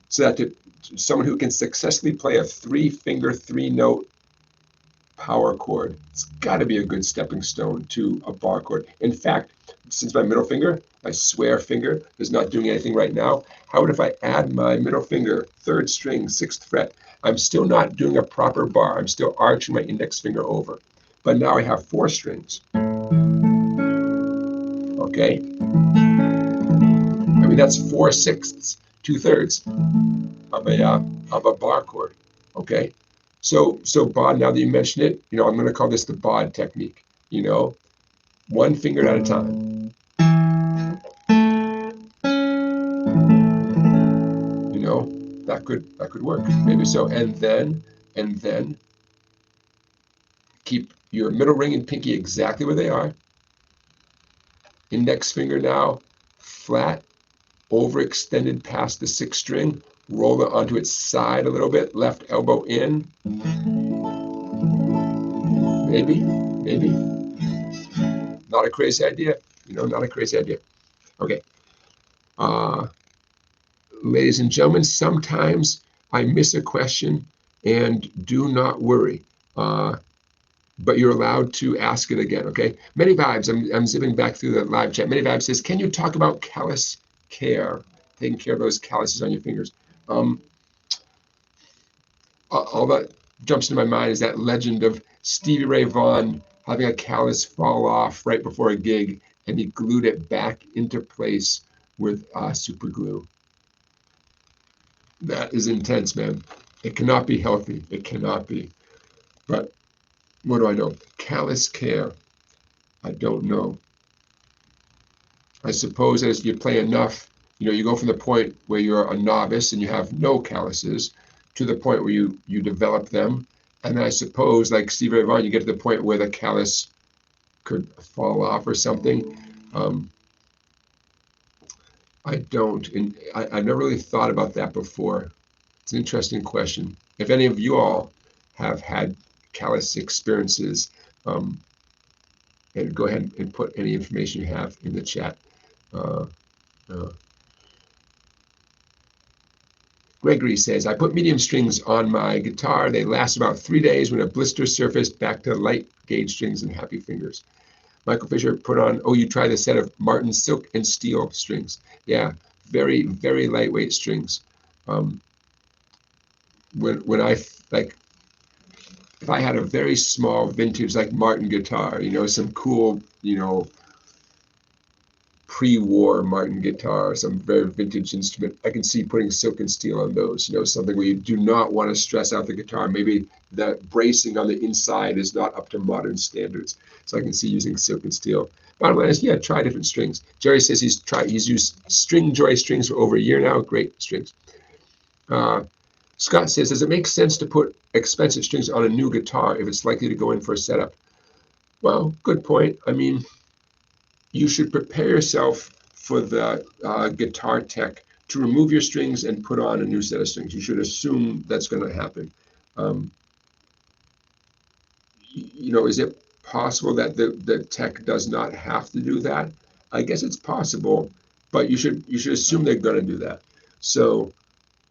So that someone who can successfully play a 3-finger, 3-note power chord, it's got to be a good stepping stone to a bar chord. In fact, since my middle finger, my swear finger, is not doing anything right now, how about if I add my middle finger, 3rd string, 6th fret? I'm still not doing a proper bar. I'm still arching my index finger over. But now I have 4 strings. Okay? I mean, that's 4/6, 2/3 of a bar chord. Okay? So bod, now that you mention it, I'm going to call this the bod technique. 1 finger at a time. That could work. Maybe so. And then keep your middle ring and pinky exactly where they are. Index finger now flat, overextended past the 6th string. Roll it onto its side a little bit. Left elbow in. Maybe. Not a crazy idea. Not a crazy idea. Okay. Ladies and gentlemen, sometimes I miss a question, and do not worry. But you're allowed to ask it again, okay? Many Vibes, I'm zipping back through the live chat. Many Vibes says, can you talk about callous care, taking care of those calluses on your fingers? All that jumps into my mind is that legend of Stevie Ray Vaughan having a callus fall off right before a gig, and he glued it back into place with super glue. That is intense, man. It cannot be healthy. It cannot be. But what do I know? Callous care. I don't know. I suppose as you play enough, you go from the point where you're a novice and you have no calluses to the point where you develop them. And then I suppose, like Steve Ray Vaughan, you get to the point where the callus could fall off or something. I don't. And I've never really thought about that before. It's an interesting question. If any of you all have had callus experiences, and go ahead and put any information you have in the chat. Gregory says, I put medium strings on my guitar. They last about 3 days. When a blister surfaced, back to light gauge strings and happy fingers. Michael Fisher put on, you tried a set of Martin silk and steel strings. Yeah, very, very lightweight strings. When I, if I had a very small vintage, like Martin guitar, some cool, pre-war Martin guitar, some very vintage instrument, I can see putting silk and steel on those, something where you do not want to stress out the guitar. Maybe the bracing on the inside is not up to modern standards. So I can see using silk and steel. Bottom line is, yeah, try different strings. Jerry says he's used String Joy strings for over a year now. Great strings. Scott says, does it make sense to put expensive strings on a new guitar if it's likely to go in for a setup? Well, good point. I mean, you should prepare yourself for the guitar tech to remove your strings and put on a new set of strings. You should assume that's going to happen. You know, is it possible that the tech does not have to do that? I guess it's possible, but you should assume they're going to do that. So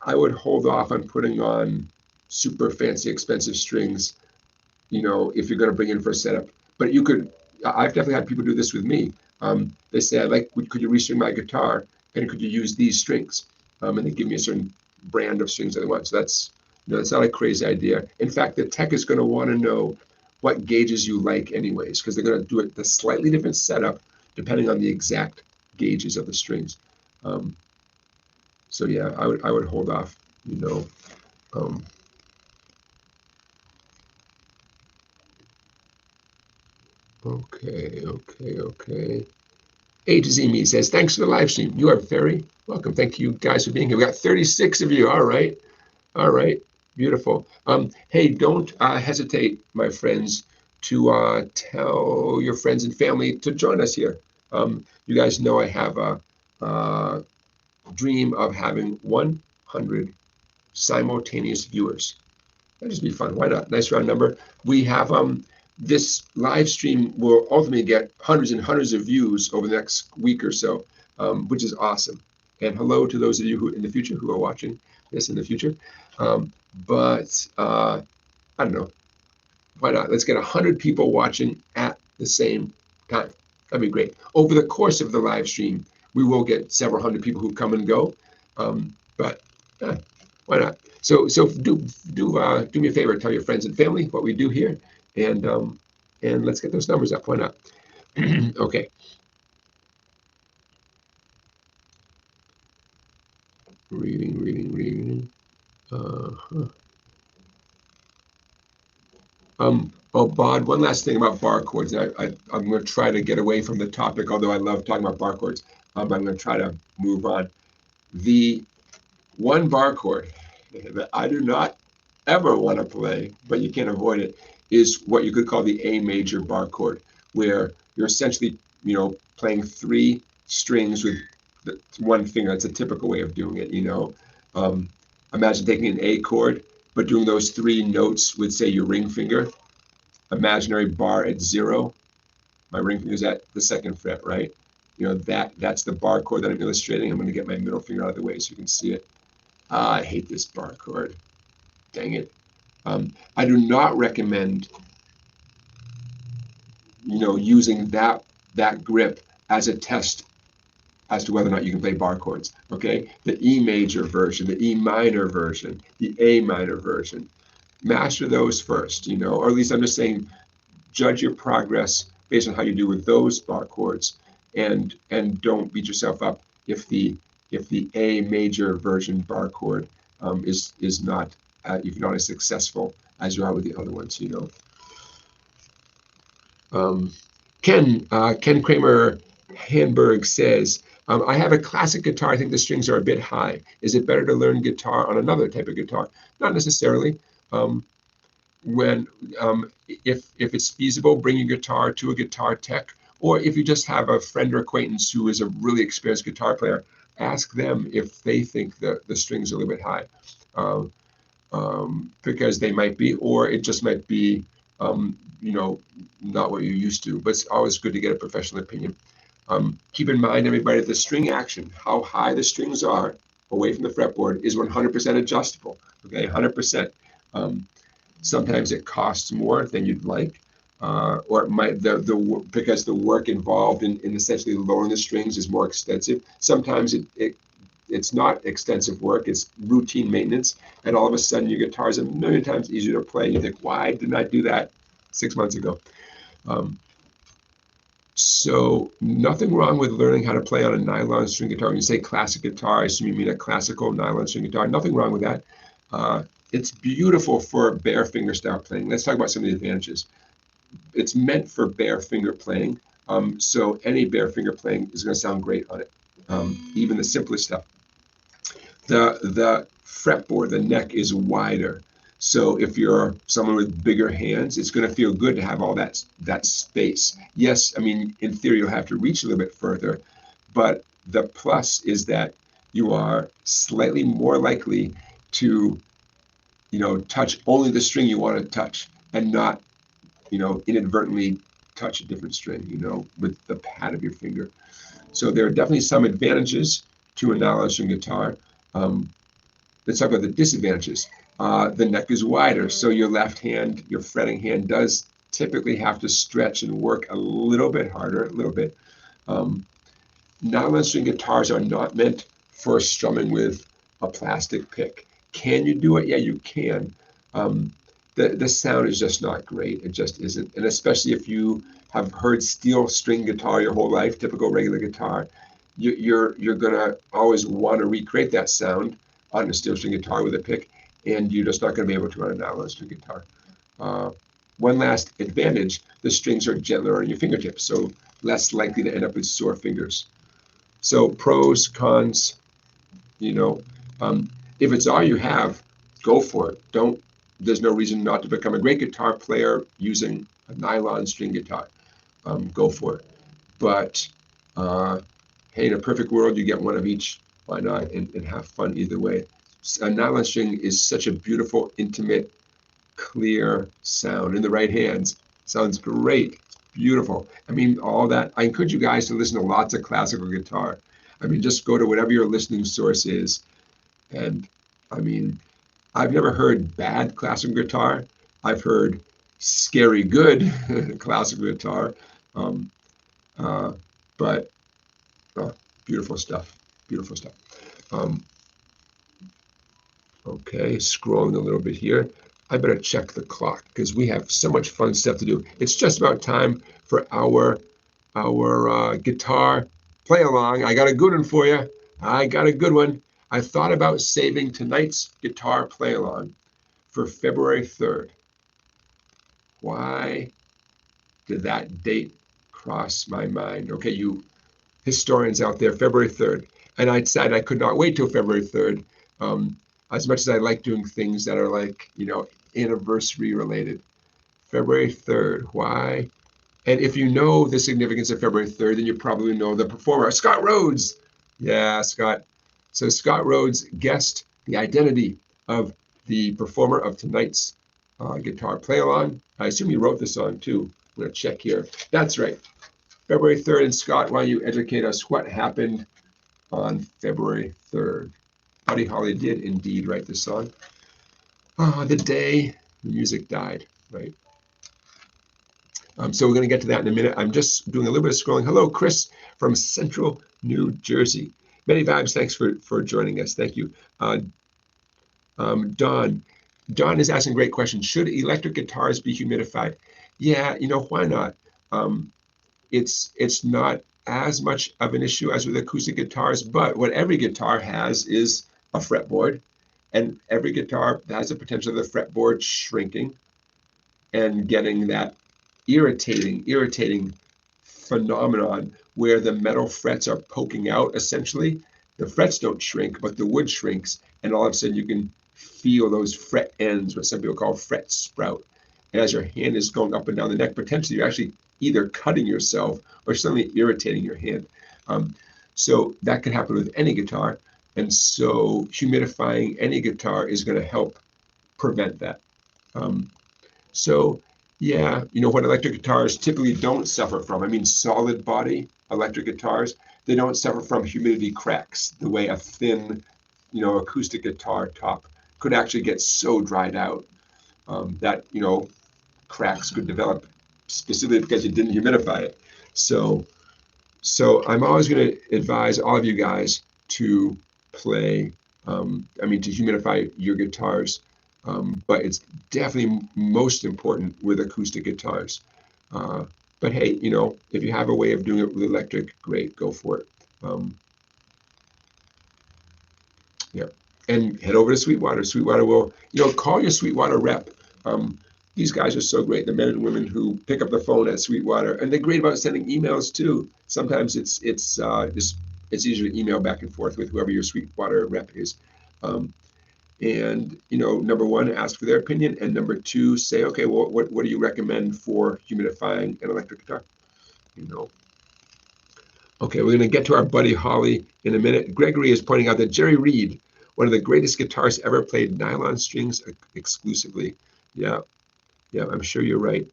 I would hold off on putting on super fancy, expensive strings, you know, if you're going to bring in for a setup. But you could, I've definitely had people do this with me. They say, could you restring my guitar? And could you use these strings? And they give me a certain brand of strings that they want. So that's, you know, it's not a crazy idea. In fact, the tech is going to want to know what gauges you like anyways, because they're going to do it the slightly different setup depending on the exact gauges of the strings. So yeah, I would hold off, you know. Okay. A to Z Me says, thanks for the live stream. You are very welcome. Thank you guys for being here. We got 36 of you. All right. Beautiful. Hey, don't hesitate, my friends, to tell your friends and family to join us here. You guys know I have a dream of having 100 simultaneous viewers. That'd just be fun. Why not? Nice round number. We have this live stream will ultimately get hundreds and hundreds of views over the next week or so, which is awesome. And hello to those of you who in the future who are watching this in the future. But I don't know. Why not? Let's get 100 people watching at the same time. That'd be great. Over the course of the live stream, we will get several hundred people who come and go. But why not? So do me a favor, tell your friends and family what we do here, and let's get those numbers up. Why not? Okay. Reading. Oh, Bod, one last thing about bar chords. I'm going to try to get away from the topic, although I love talking about bar chords. I'm going to try to move on. The one bar chord that I do not ever want to play, but you can't avoid it, is what you could call the A major bar chord, where you're essentially, you know, playing 3 strings with one finger. That's a typical way of doing it, you know. Imagine taking an A chord, but doing those 3 notes with, say, your ring finger. Imaginary bar at 0. My ring finger is at the 2nd fret, right? You know, that's the bar chord that I'm illustrating. I'm going to get my middle finger out of the way so you can see it. I hate this bar chord. Dang it. I do not recommend, you know, using that grip as a test as to whether or not you can play bar chords. Okay, the E major version, the E minor version, the A minor version. Master those first, you know, or at least I'm just saying, judge your progress based on how you do with those bar chords, and don't beat yourself up if the A major version bar chord is not if you're not as successful as you are with the other ones, you know. Ken Kramer Hamburg says, I have a classic guitar. I think the strings are a bit high. Is it better to learn guitar on another type of guitar? Not necessarily. If it's feasible, bring your guitar to a guitar tech, or if you just have a friend or acquaintance who is a really experienced guitar player, ask them if they think the strings are a little bit high, because they might be, or it just might be, you know, not what you're used to. But it's always good to get a professional opinion. Keep in mind, everybody, the string action, how high the strings are away from the fretboard, is 100% adjustable. Okay, 100%. Sometimes it costs more than you'd like, or it might because the work involved in essentially lowering the strings is more extensive. Sometimes it's not extensive work; it's routine maintenance, and all of a sudden your guitar is a million times easier to play. You think, why didn't I do that 6 months ago? So nothing wrong with learning how to play on a nylon string guitar. When you say classic guitar, I assume you mean a classical nylon string guitar. Nothing wrong with that. It's beautiful for bare finger style playing. Let's talk about some of the advantages. It's meant for bare finger playing, so any bare finger playing is going to sound great on it, even the simplest stuff. The fretboard, the neck is wider, so if you're someone with bigger hands, it's going to feel good to have all that space. Yes, I mean, in theory, you'll have to reach a little bit further, but the plus is that you are slightly more likely to, touch only the string you want to touch and not, inadvertently touch a different string, with the pad of your finger. So there are definitely some advantages to a nylon string guitar. Let's talk about the disadvantages. The neck is wider, so your left hand, your fretting hand, does typically have to stretch and work a little bit harder, a little bit. Nylon string guitars are not meant for strumming with a plastic pick. Can you do it? Yeah, you can. The sound is just not great. It just isn't. And especially if you have heard steel string guitar your whole life, typical regular guitar, you're gonna always want to recreate that sound on a steel string guitar with a pick, and you're just not going to be able to on a nylon string guitar. One last advantage: the strings are gentler on your fingertips, so less likely to end up with sore fingers. So pros, cons, if it's all you have, go for it. There's no reason not to become a great guitar player using a nylon string guitar. Go for it. But hey, in a perfect world, you get one of each. Why not? And have fun either way. A nylon string is such a beautiful, intimate, clear sound in the right hands. Sounds great. Beautiful. I mean, all that. I encourage you guys to listen to lots of classical guitar. I mean, just go to whatever your listening source is. And I mean, I've never heard bad classical guitar. I've heard scary good classical guitar. But beautiful stuff. Beautiful stuff. Okay, scrolling a little bit here. I better check the clock because we have so much fun stuff to do. It's just about time for our guitar play along. I got a good one for you. I got a good one. I thought about saving tonight's guitar play along for February 3rd. Why did that date cross my mind? Okay, you historians out there, February 3rd. And I decided I could not wait till February 3rd. As much as I like doing things that are like, anniversary related. February 3rd, why? And if you know the significance of February 3rd, then you probably know the performer, Scott Rhodes. Yeah, Scott. So Scott Rhodes guessed the identity of the performer of tonight's guitar play along. I assume he wrote the song too. I'm going to check here. That's right. February 3rd. And Scott, why don't you educate us what happened on February 3rd? Buddy Holly did indeed write the song. The day the music died, right? So we're going to get to that in a minute. I'm just doing a little bit of scrolling. Hello, Chris from Central New Jersey. Many vibes. Thanks for joining us. Thank you. Don is asking a great question. Should electric guitars be humidified? Yeah, why not? It's not as much of an issue as with acoustic guitars, but what every guitar has is a fretboard, and every guitar has a potential of the fretboard shrinking and getting that irritating phenomenon where the metal frets are poking out. Essentially, the frets don't shrink, but the wood shrinks, and all of a sudden you can feel those fret ends, what some people call fret sprout. And as your hand is going up and down the neck, potentially you're actually either cutting yourself or suddenly irritating your hand. So that can happen with any guitar. And so humidifying any guitar is going to help prevent that. So yeah, what electric guitars typically don't suffer from, I mean, solid body electric guitars, they don't suffer from humidity cracks the way a thin, acoustic guitar top could actually get so dried out that, cracks could develop specifically because you didn't humidify it. So I'm always going to advise all of you guys to play, to humidify your guitars. But it's definitely most important with acoustic guitars. But hey, if you have a way of doing it with electric, great, go for it. Yeah, and head over to Sweetwater. Sweetwater will, call your Sweetwater rep. These guys are so great, the men and women who pick up the phone at Sweetwater, and they're great about sending emails too. Sometimes it's easier to email back and forth with whoever your Sweetwater rep is. And number one, ask for their opinion, and number two, say, okay, well, what do you recommend for humidifying an electric guitar? Okay, we're going to get to our buddy Holly in a minute. Gregory is pointing out that Jerry Reed, one of the greatest guitarists ever, played nylon strings exclusively. Yeah, yeah, I'm sure you're right.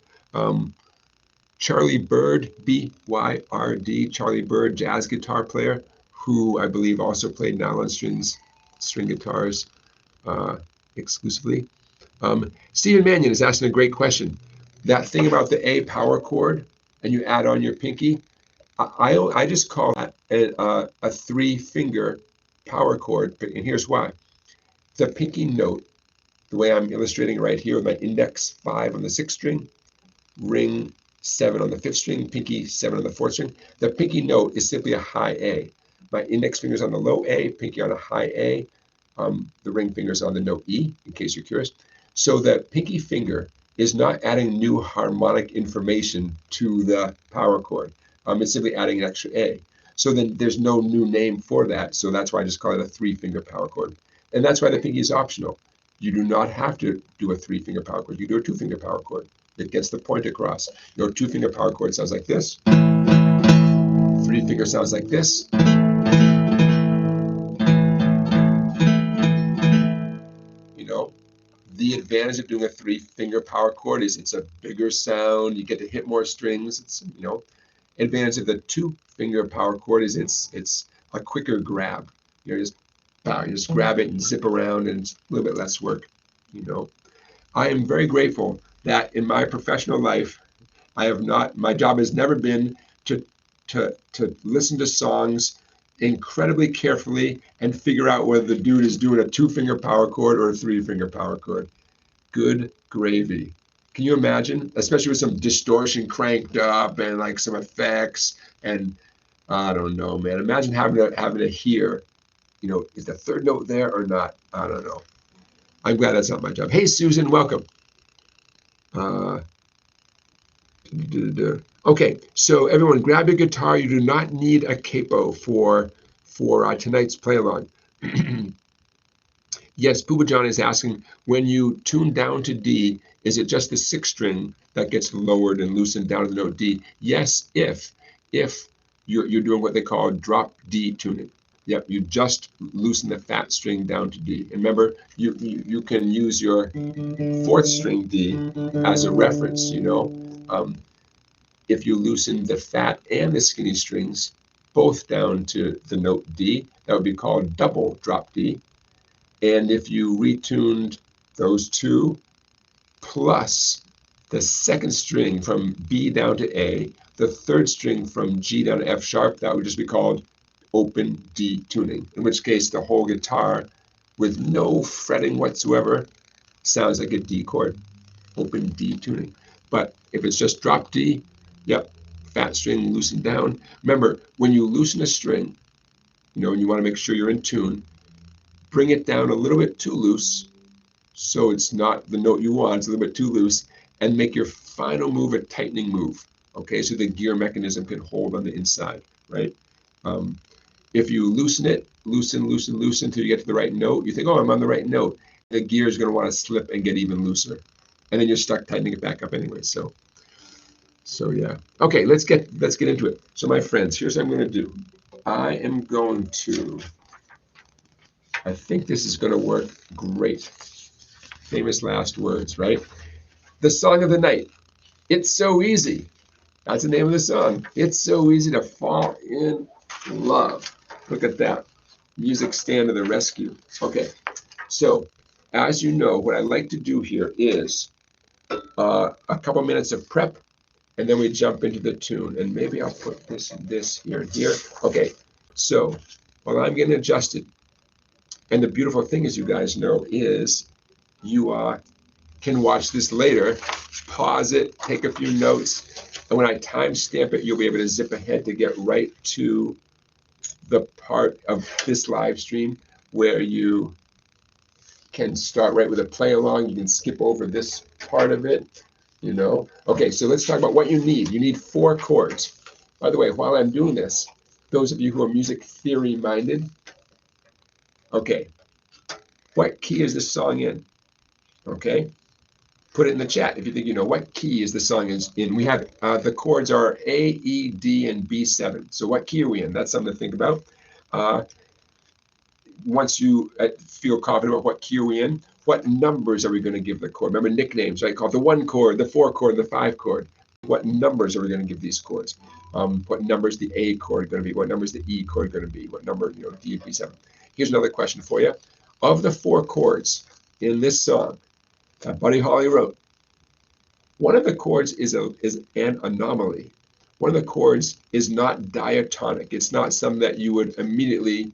Charlie Bird, B-Y-R-D, Charlie Bird, jazz guitar player, who I believe also played nylon string guitars exclusively. Stephen Mannion is asking a great question. That thing about the A power chord, and you add on your pinky, I just call that a three-finger power chord, and here's why. The pinky note, the way I'm illustrating it right here with my index 5 on the 6th string, ring 7 on the 5th string, pinky 7 on the 4th string. The pinky note is simply a high A. My index finger's on the low A, pinky on a high A, the ring finger's on the note E, in case you're curious. So the pinky finger is not adding new harmonic information to the power chord. It's simply adding an extra A. So then there's no new name for that. So that's why I just call it a three-finger power chord. And that's why the pinky is optional. You do not have to do a three-finger power chord. You do a two-finger power chord. It gets the point across. Your two-finger power chord sounds like this. Three-finger sounds like this. You know, the advantage of doing a three-finger power chord is it's a bigger sound. You get to hit more strings. It's, you know, advantage of the two-finger power chord is it's a quicker grab. You just grab it and zip around, and it's a little bit less work. You know, I am very grateful that in my professional life, my job has never been to listen to songs incredibly carefully and figure out whether the dude is doing a two-finger power chord or a three-finger power chord. Good gravy. Can you imagine, especially with some distortion cranked up and like some effects, and I don't know, man. Imagine having to hear, you know, is the third note there or not? I don't know. I'm glad that's not my job. Hey, Susan, welcome. Okay, so everyone, grab your guitar. You do not need a capo for tonight's play along. Yes, Booba John is asking, when you tune down to D, is it just the 6th string that gets lowered and loosened down to the note D? Yes, if you're doing what they call drop D tuning. Yep, you just loosen the fat string down to D. And remember, you can use your 4th string D as a reference, you know. If you loosen the fat and the skinny strings both down to the note D, that would be called double drop D. And if you retuned those two plus the 2nd string from B down to A, the 3rd string from G down to F sharp, that would just be called open D tuning, in which case the whole guitar with no fretting whatsoever sounds like a D chord, open D tuning. But if it's just drop D, yep, fat string loosened down. Remember, when you loosen a string, you know, and you want to make sure you're in tune, bring it down a little bit too loose, so it's not the note you want, it's a little bit too loose, and make your final move a tightening move, okay, so the gear mechanism can hold on the inside, right? If you loosen it, loosen until you get to the right note, you think, oh, I'm on the right note, the gear is going to want to slip and get even looser, and then you're stuck tightening it back up anyway. So yeah. Okay, let's get into it. So my friends, here's what I'm going to do. I am going to, I think this is going to work great. Famous last words, right? The song of the night. It's so easy. That's the name of the song. It's so easy to fall in love. Look at that. Music stand to the rescue. Okay, so as you know, what I like to do here is a couple minutes of prep, and then we jump into the tune. And maybe I'll put this here and here. Okay, so while I'm getting adjusted, and the beautiful thing, as you guys know, is you can watch this later, pause it, take a few notes, and when I timestamp it, you'll be able to zip ahead to get right to the part of this live stream where you can start right with a play along. You can skip over this part of it, you know. Okay, so let's talk about what you need. You need 4 chords. By the way, while I'm doing this, those of you who are music theory minded, okay, what key is this song in? Okay, put it in the chat if you think you know what key is the song is in. We have the chords are A, E, D, and B7. So what key are we in? That's something to think about. Once you feel confident about what key are we in, what numbers are we going to give the chord? Remember nicknames, right? Called the 1 chord, the 4 chord, and the 5 chord. What numbers are we going to give these chords? What number is the A chord going to be? What number is the E chord going to be? What number, D, B7? Here's another question for you. Of the 4 chords in this song that Buddy Holly wrote, one of the chords is an anomaly. One of the chords is not diatonic. It's not something that you would immediately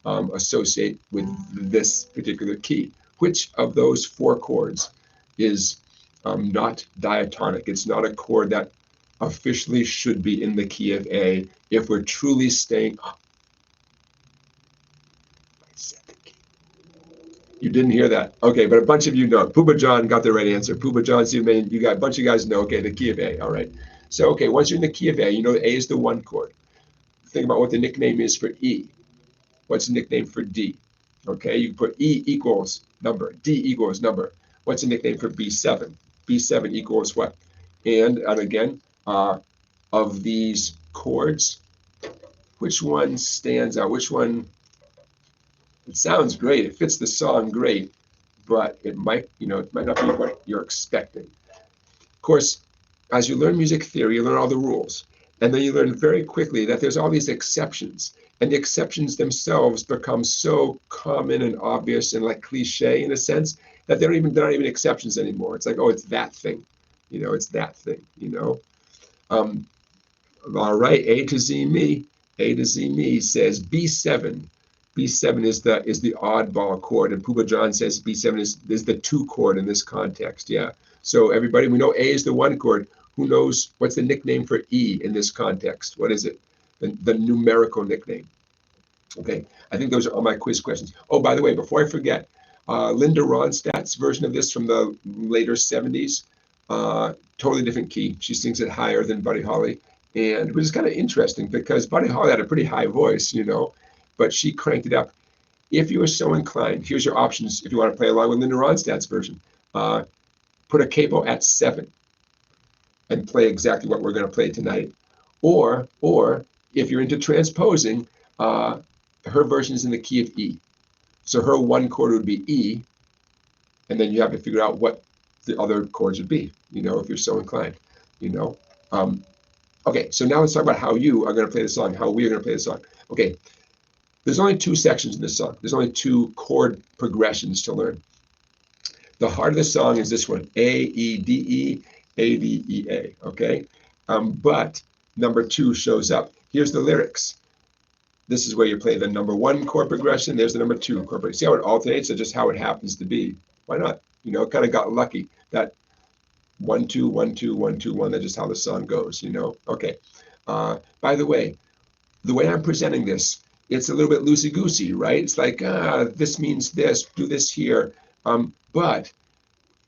associate with this particular key. Which of those 4 chords is not diatonic? It's not a chord that officially should be in the key of A if we're truly staying up. You didn't hear that. Okay, but a bunch of you know. Pooba John got the right answer. Pooba John, you got a bunch of guys know, okay, the key of A, all right. So, okay, once you're in the key of A, you know A is the 1 chord. Think about what the nickname is for E. What's the nickname for D? Okay, you put E equals number, D equals number. What's the nickname for B7? B7 equals what? And again, of these chords, which one stands out? Which one? It sounds great. It fits the song great, but it might not be what you're expecting. Of course, as you learn music theory, you learn all the rules, and then you learn very quickly that there's all these exceptions, and the exceptions themselves become so common and obvious and like cliche in a sense that they're not even exceptions anymore. It's like, oh, it's that thing, it's that thing, All right, A to Z me. A to Z me says B7. B7 is the oddball chord, and Pooba John says B7 is the 2 chord in this context. Yeah. So everybody, we know A is the 1 chord. Who knows what's the nickname for E in this context? What is it? The numerical nickname. Okay. I think those are all my quiz questions. Oh, by the way, before I forget, Linda Ronstadt's version of this from the later 70s, totally different key. She sings it higher than Buddy Holly, and which is kind of interesting because Buddy Holly had a pretty high voice, but she cranked it up. If you are so inclined, here's your options if you want to play along with Linda Ronstadt's version. Put a capo at 7 and play exactly what we're going to play tonight. Or if you're into transposing, her version is in the key of E. So her 1 chord would be E, and then you have to figure out what the other chords would be, if you're so inclined, Okay, so now let's talk about how you are going to play the song, how we are going to play the song. Okay. There's only 2 sections in this song. There's only 2 chord progressions to learn. The heart of the song is this one, A, E, D, E, A, D, E, A, okay? But number 2 shows up. Here's the lyrics. This is where you play the number 1 chord progression. There's the number 2 chord progression. See how it alternates? Or just how it happens to be. Why not? It kind of got lucky. That 1, 2, 1, 2, 1, 2, 1. That's just how the song goes, Okay. By the way I'm presenting this, it's a little bit loosey-goosey, right? It's like, this means this, do this here. But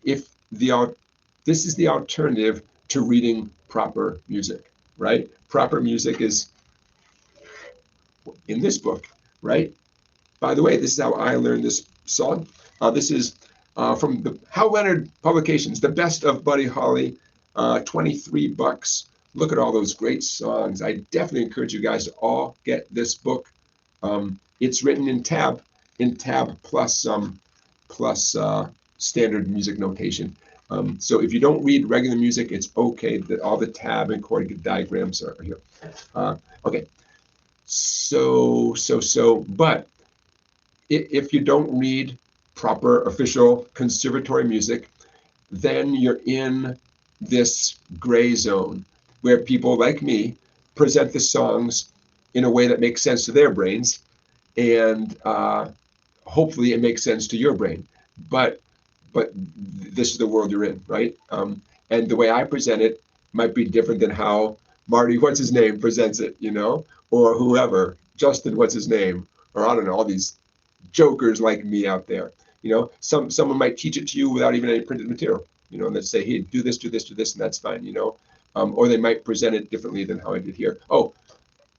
if this is the alternative to reading proper music, right? Proper music is in this book, right? By the way, this is how I learned this song. This is from the Hal Leonard Publications, The Best of Buddy Holly, $23. Look at all those great songs. I definitely encourage you guys to all get this book. It's written in tab plus standard music notation. So if you don't read regular music, it's okay that all the tab and chord diagrams are here. Okay. But if you don't read proper official conservatory music, then you're in this gray zone where people like me present the songs in a way that makes sense to their brains, and hopefully it makes sense to your brain. But this is the world you're in, right? And the way I present it might be different than how Marty, what's his name, presents it, or whoever, Justin, what's his name, or I don't know, all these jokers like me out there. Someone might teach it to you without even any printed material, and they say, hey, do this, and that's fine, or they might present it differently than how I did here. Oh,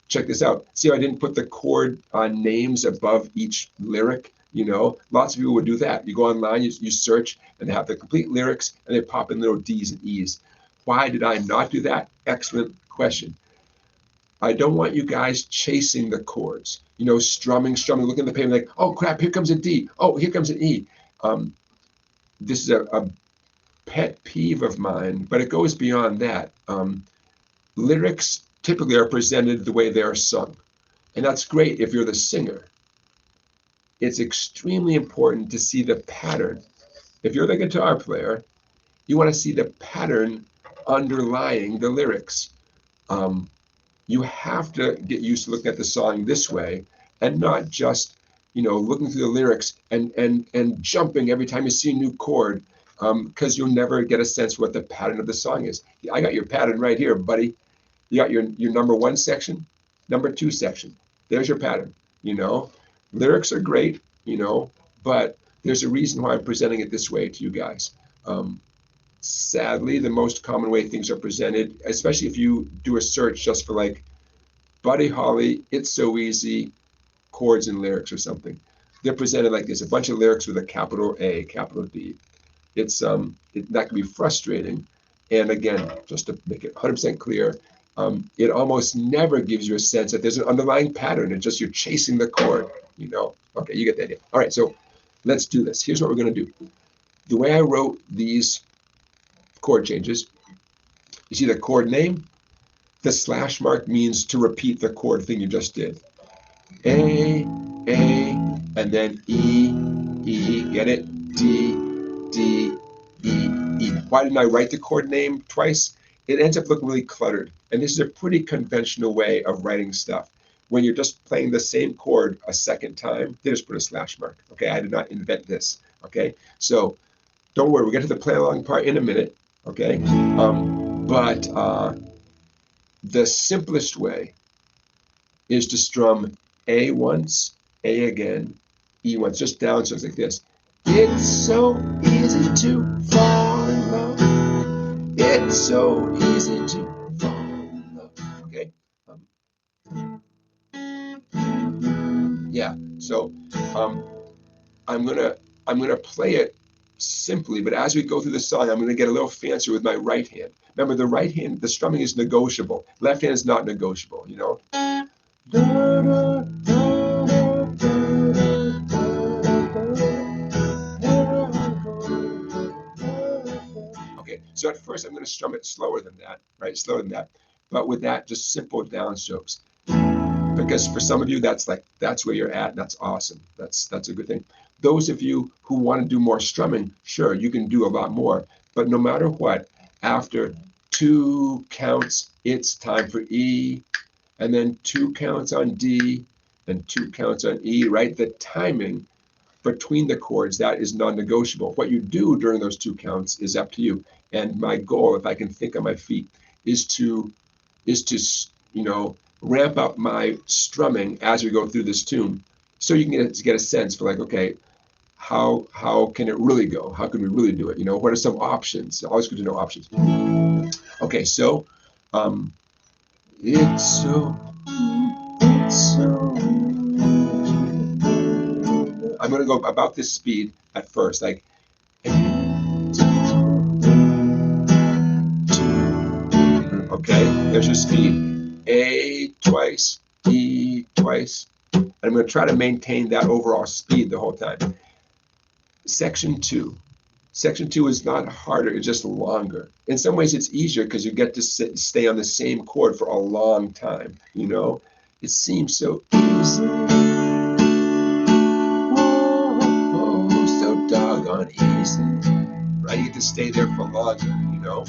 check this out. See how I didn't put the chord names above each lyric? You know, lots of people would do that. You go online, you search, and they have the complete lyrics, and they pop in little D's and E's. Why did I not do that? Excellent question. I don't want you guys chasing the chords. You know, strumming, looking at the paper like, oh crap, here comes a D. Oh, here comes an E. This is a pet peeve of mine, but it goes beyond that. Lyrics typically are presented the way they are sung, and that's great if you're the singer. It's extremely important to see the pattern. If you're the guitar player, you want to see the pattern underlying the lyrics. You have to get used to looking at the song this way and not just, you know, looking through the lyrics and jumping every time you see a new chord, because you'll never get a sense what the pattern of the song is. I got your pattern right here, buddy. You got your number 1 section, number 2 section. There's your pattern. You know, lyrics are great, you know, but there's a reason why I'm presenting it this way to you guys. Sadly, the most common way things are presented, especially if you do a search just for like Buddy Holly, It's So Easy, chords and lyrics or something, they're presented like this, a bunch of lyrics with a capital A, capital D. That can be frustrating. And again, just to make it 100% clear, it almost never gives you a sense that there's an underlying pattern. It's just you're chasing the chord, you know. Okay, you get the idea. All right, so let's do this. Here's what we're going to do. The way I wrote these chord changes, you see the chord name? The slash mark means to repeat the chord thing you just did. A, and then E, get it? D, D, E, E. Why didn't I write the chord name twice? It ends up looking really cluttered. And this is a pretty conventional way of writing stuff. When you're just playing the same chord a second time, they just put a slash mark. Okay, I did not invent this. Okay, so don't worry, we'll get to the play along part in a minute. Okay, but the simplest way is to strum A once, A again, E once, just down, so it's like this. It's so easy to fall in love. It's so easy to fall in love. Okay. Yeah. So I'm gonna play it simply, but as we go through the song, I'm gonna get a little fancier with my right hand. Remember, the right hand, the strumming is negotiable. Left hand is not negotiable. You know. Okay, so at first I'm going to strum it slower than that, right? Slower than that, but with that, just simple downstrokes. Because for some of you, that's where you're at, and that's awesome. That's a good thing. Those of you who want to do more strumming, sure, you can do a lot more. But no matter what, after 2 counts, it's time for E, and then 2 counts on D, and 2 counts on E, right? The timing between the chords, that is non-negotiable. What you do during those 2 counts is up to you. And my goal, if I can think on my feet, is to you know, ramp up my strumming as we go through this tune, so you can get a sense for like, okay, how can it really go? How can we really do it? You know, what are some options? Always good to know options. Okay, so it's so. I'm going to go about this speed at first, like. Okay, there's your speed. A twice, E twice. And I'm going to try to maintain that overall speed the whole time. Section 2. Section 2 is not harder, it's just longer. In some ways it's easier because you get to stay on the same chord for a long time, you know? It seems so easy. Oh, so doggone easy. Right? You get to stay there for longer, you know?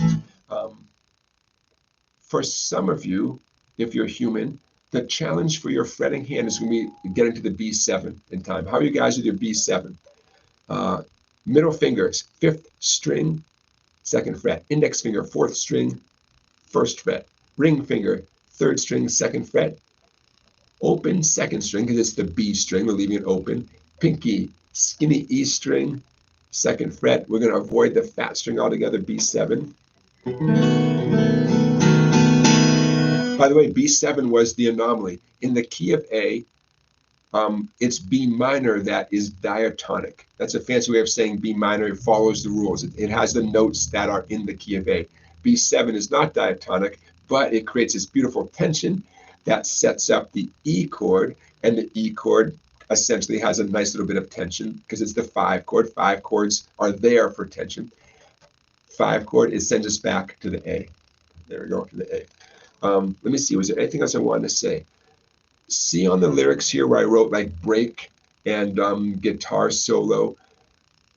For some of you, if you're human, the challenge for your fretting hand is going to be getting to the B7 in time. How are you guys with your B7? Middle fingers, 5th string, 2nd fret. Index finger, 4th string, 1st fret. Ring finger, 3rd string, 2nd fret. Open 2nd string, because it's the B string, we're leaving it open. Pinky, skinny E string, 2nd fret. We're going to avoid the fat string altogether, B7. By the way, B7 was the anomaly. In the key of A, It's B minor that is diatonic. That's a fancy way of saying B minor. It follows the rules. It has the notes that are in the key of A. B7 is not diatonic, but it creates this beautiful tension that sets up the E chord, and the E chord essentially has a nice little bit of tension because it's the 5 chord. 5 chords are there for tension. 5 chord, it sends us back to the A. There we go, to the A. Let me see, was there anything else I wanted to say? See on the lyrics here where I wrote like break and guitar solo.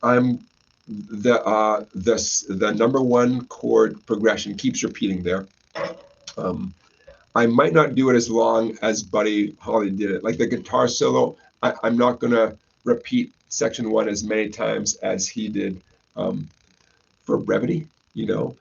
I'm the number 1 chord progression keeps repeating there. I might not do it as long as Buddy Holly did it. Like the guitar solo, I'm not gonna repeat section 1 as many times as he did for brevity, you know.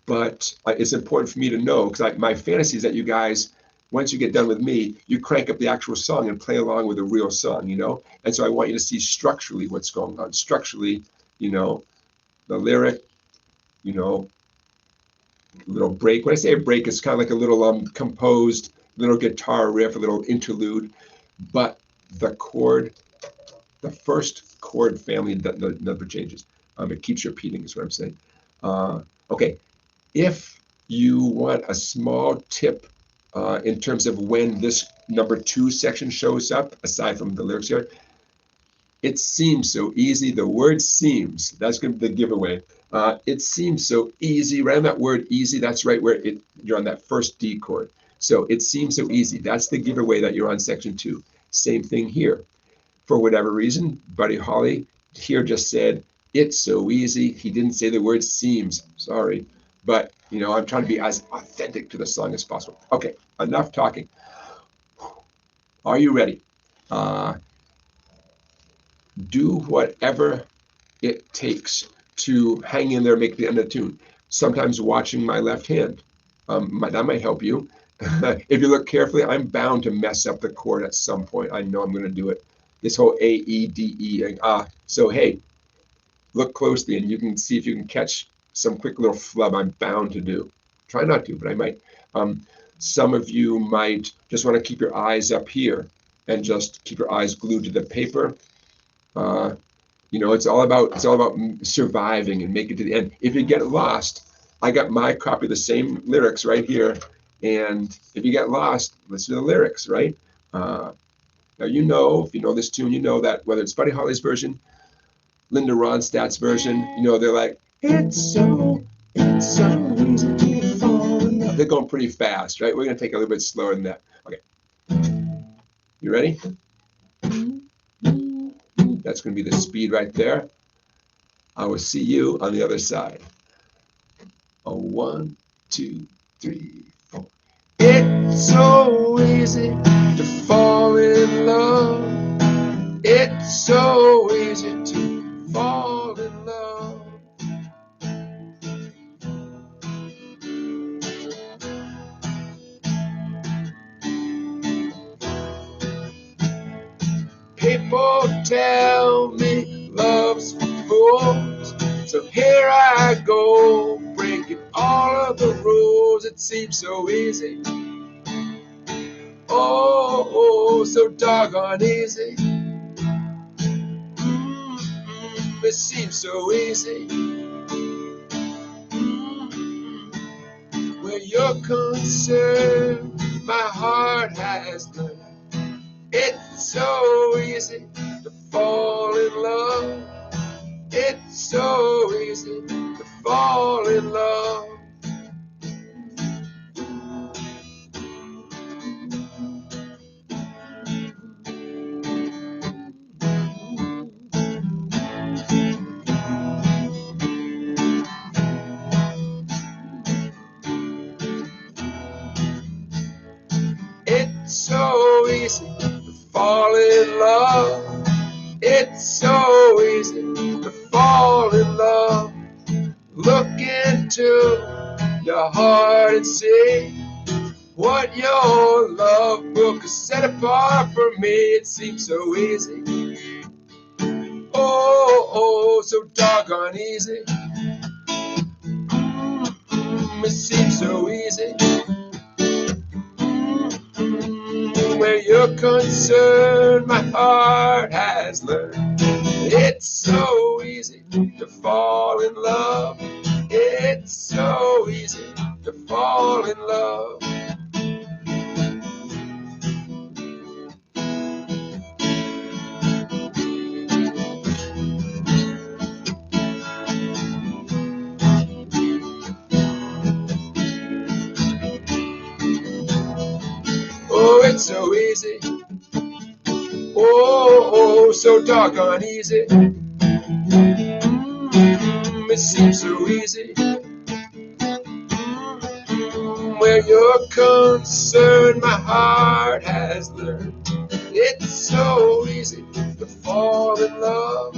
But it's important for me to know, because my fantasy is that you guys, once you get done with me, you crank up the actual song and play along with a real song, you know? And so I want you to see structurally what's going on. Structurally, you know, the lyric, you know, little break. When I say a break, it's kind of like a little composed little guitar riff, a little interlude. But the chord, the first chord family never changes. It keeps repeating is what I'm saying. Okay, if you want a small tip in terms of when this number 2 section shows up, aside from the lyrics here, it seems so easy. The word seems, that's going to be the giveaway. It seems so easy. Right on that word easy, that's right where you're on that first D chord. So it seems so easy. That's the giveaway that you're on section 2. Same thing here. For whatever reason, Buddy Holly here just said, it's so easy. He didn't say the word seems. Sorry. But, you know, I'm trying to be as authentic to the song as possible. Okay, enough talking. Are you ready? Do whatever it takes to hang in there, make the end of the tune. Sometimes watching my left hand, that might help you. If you look carefully, I'm bound to mess up the chord at some point. I know I'm going to do it. This whole A, E, D, E, so hey, look closely and you can see if you can catch some quick little flub. I'm bound to do. Try not to, but I might. Some of you might just want to keep your eyes up here and just keep your eyes glued to the paper. You know, it's all about surviving and make it to the end. If you get lost, I got my copy of the same lyrics right here. And if you get lost, listen to the lyrics, right? Now, you know, if you know this tune, you know that whether it's Buddy Holly's version, Linda Ronstadt's version, you know, they're like, it's so easy to fall in love. They're going pretty fast, right? We're going to take a little bit slower than that. Okay. You ready? That's going to be the speed right there. I will see you on the other side. 1, 2, 3, 4. It's so easy to fall in love. It's so easy to fall in love. People tell me love's for fools, so here I go, breaking all of the rules. It seems so easy, oh, so doggone easy. It seems so easy. Where you're concerned, my heart has learned. It's so easy to fall in love. It's so easy to fall in love. It's so easy to fall in love. It's so easy to fall in love. Look into your heart and see what your love book has set apart for me. It seems so easy, oh, so doggone easy. It seems so easy. Where where you're concerned, my heart has learned. It's so easy to fall in love. It's so easy to fall in love. Oh, it's so easy. Oh, so doggone easy. It seems so easy. Where you're concerned, my heart has learned. It's so easy to fall in love.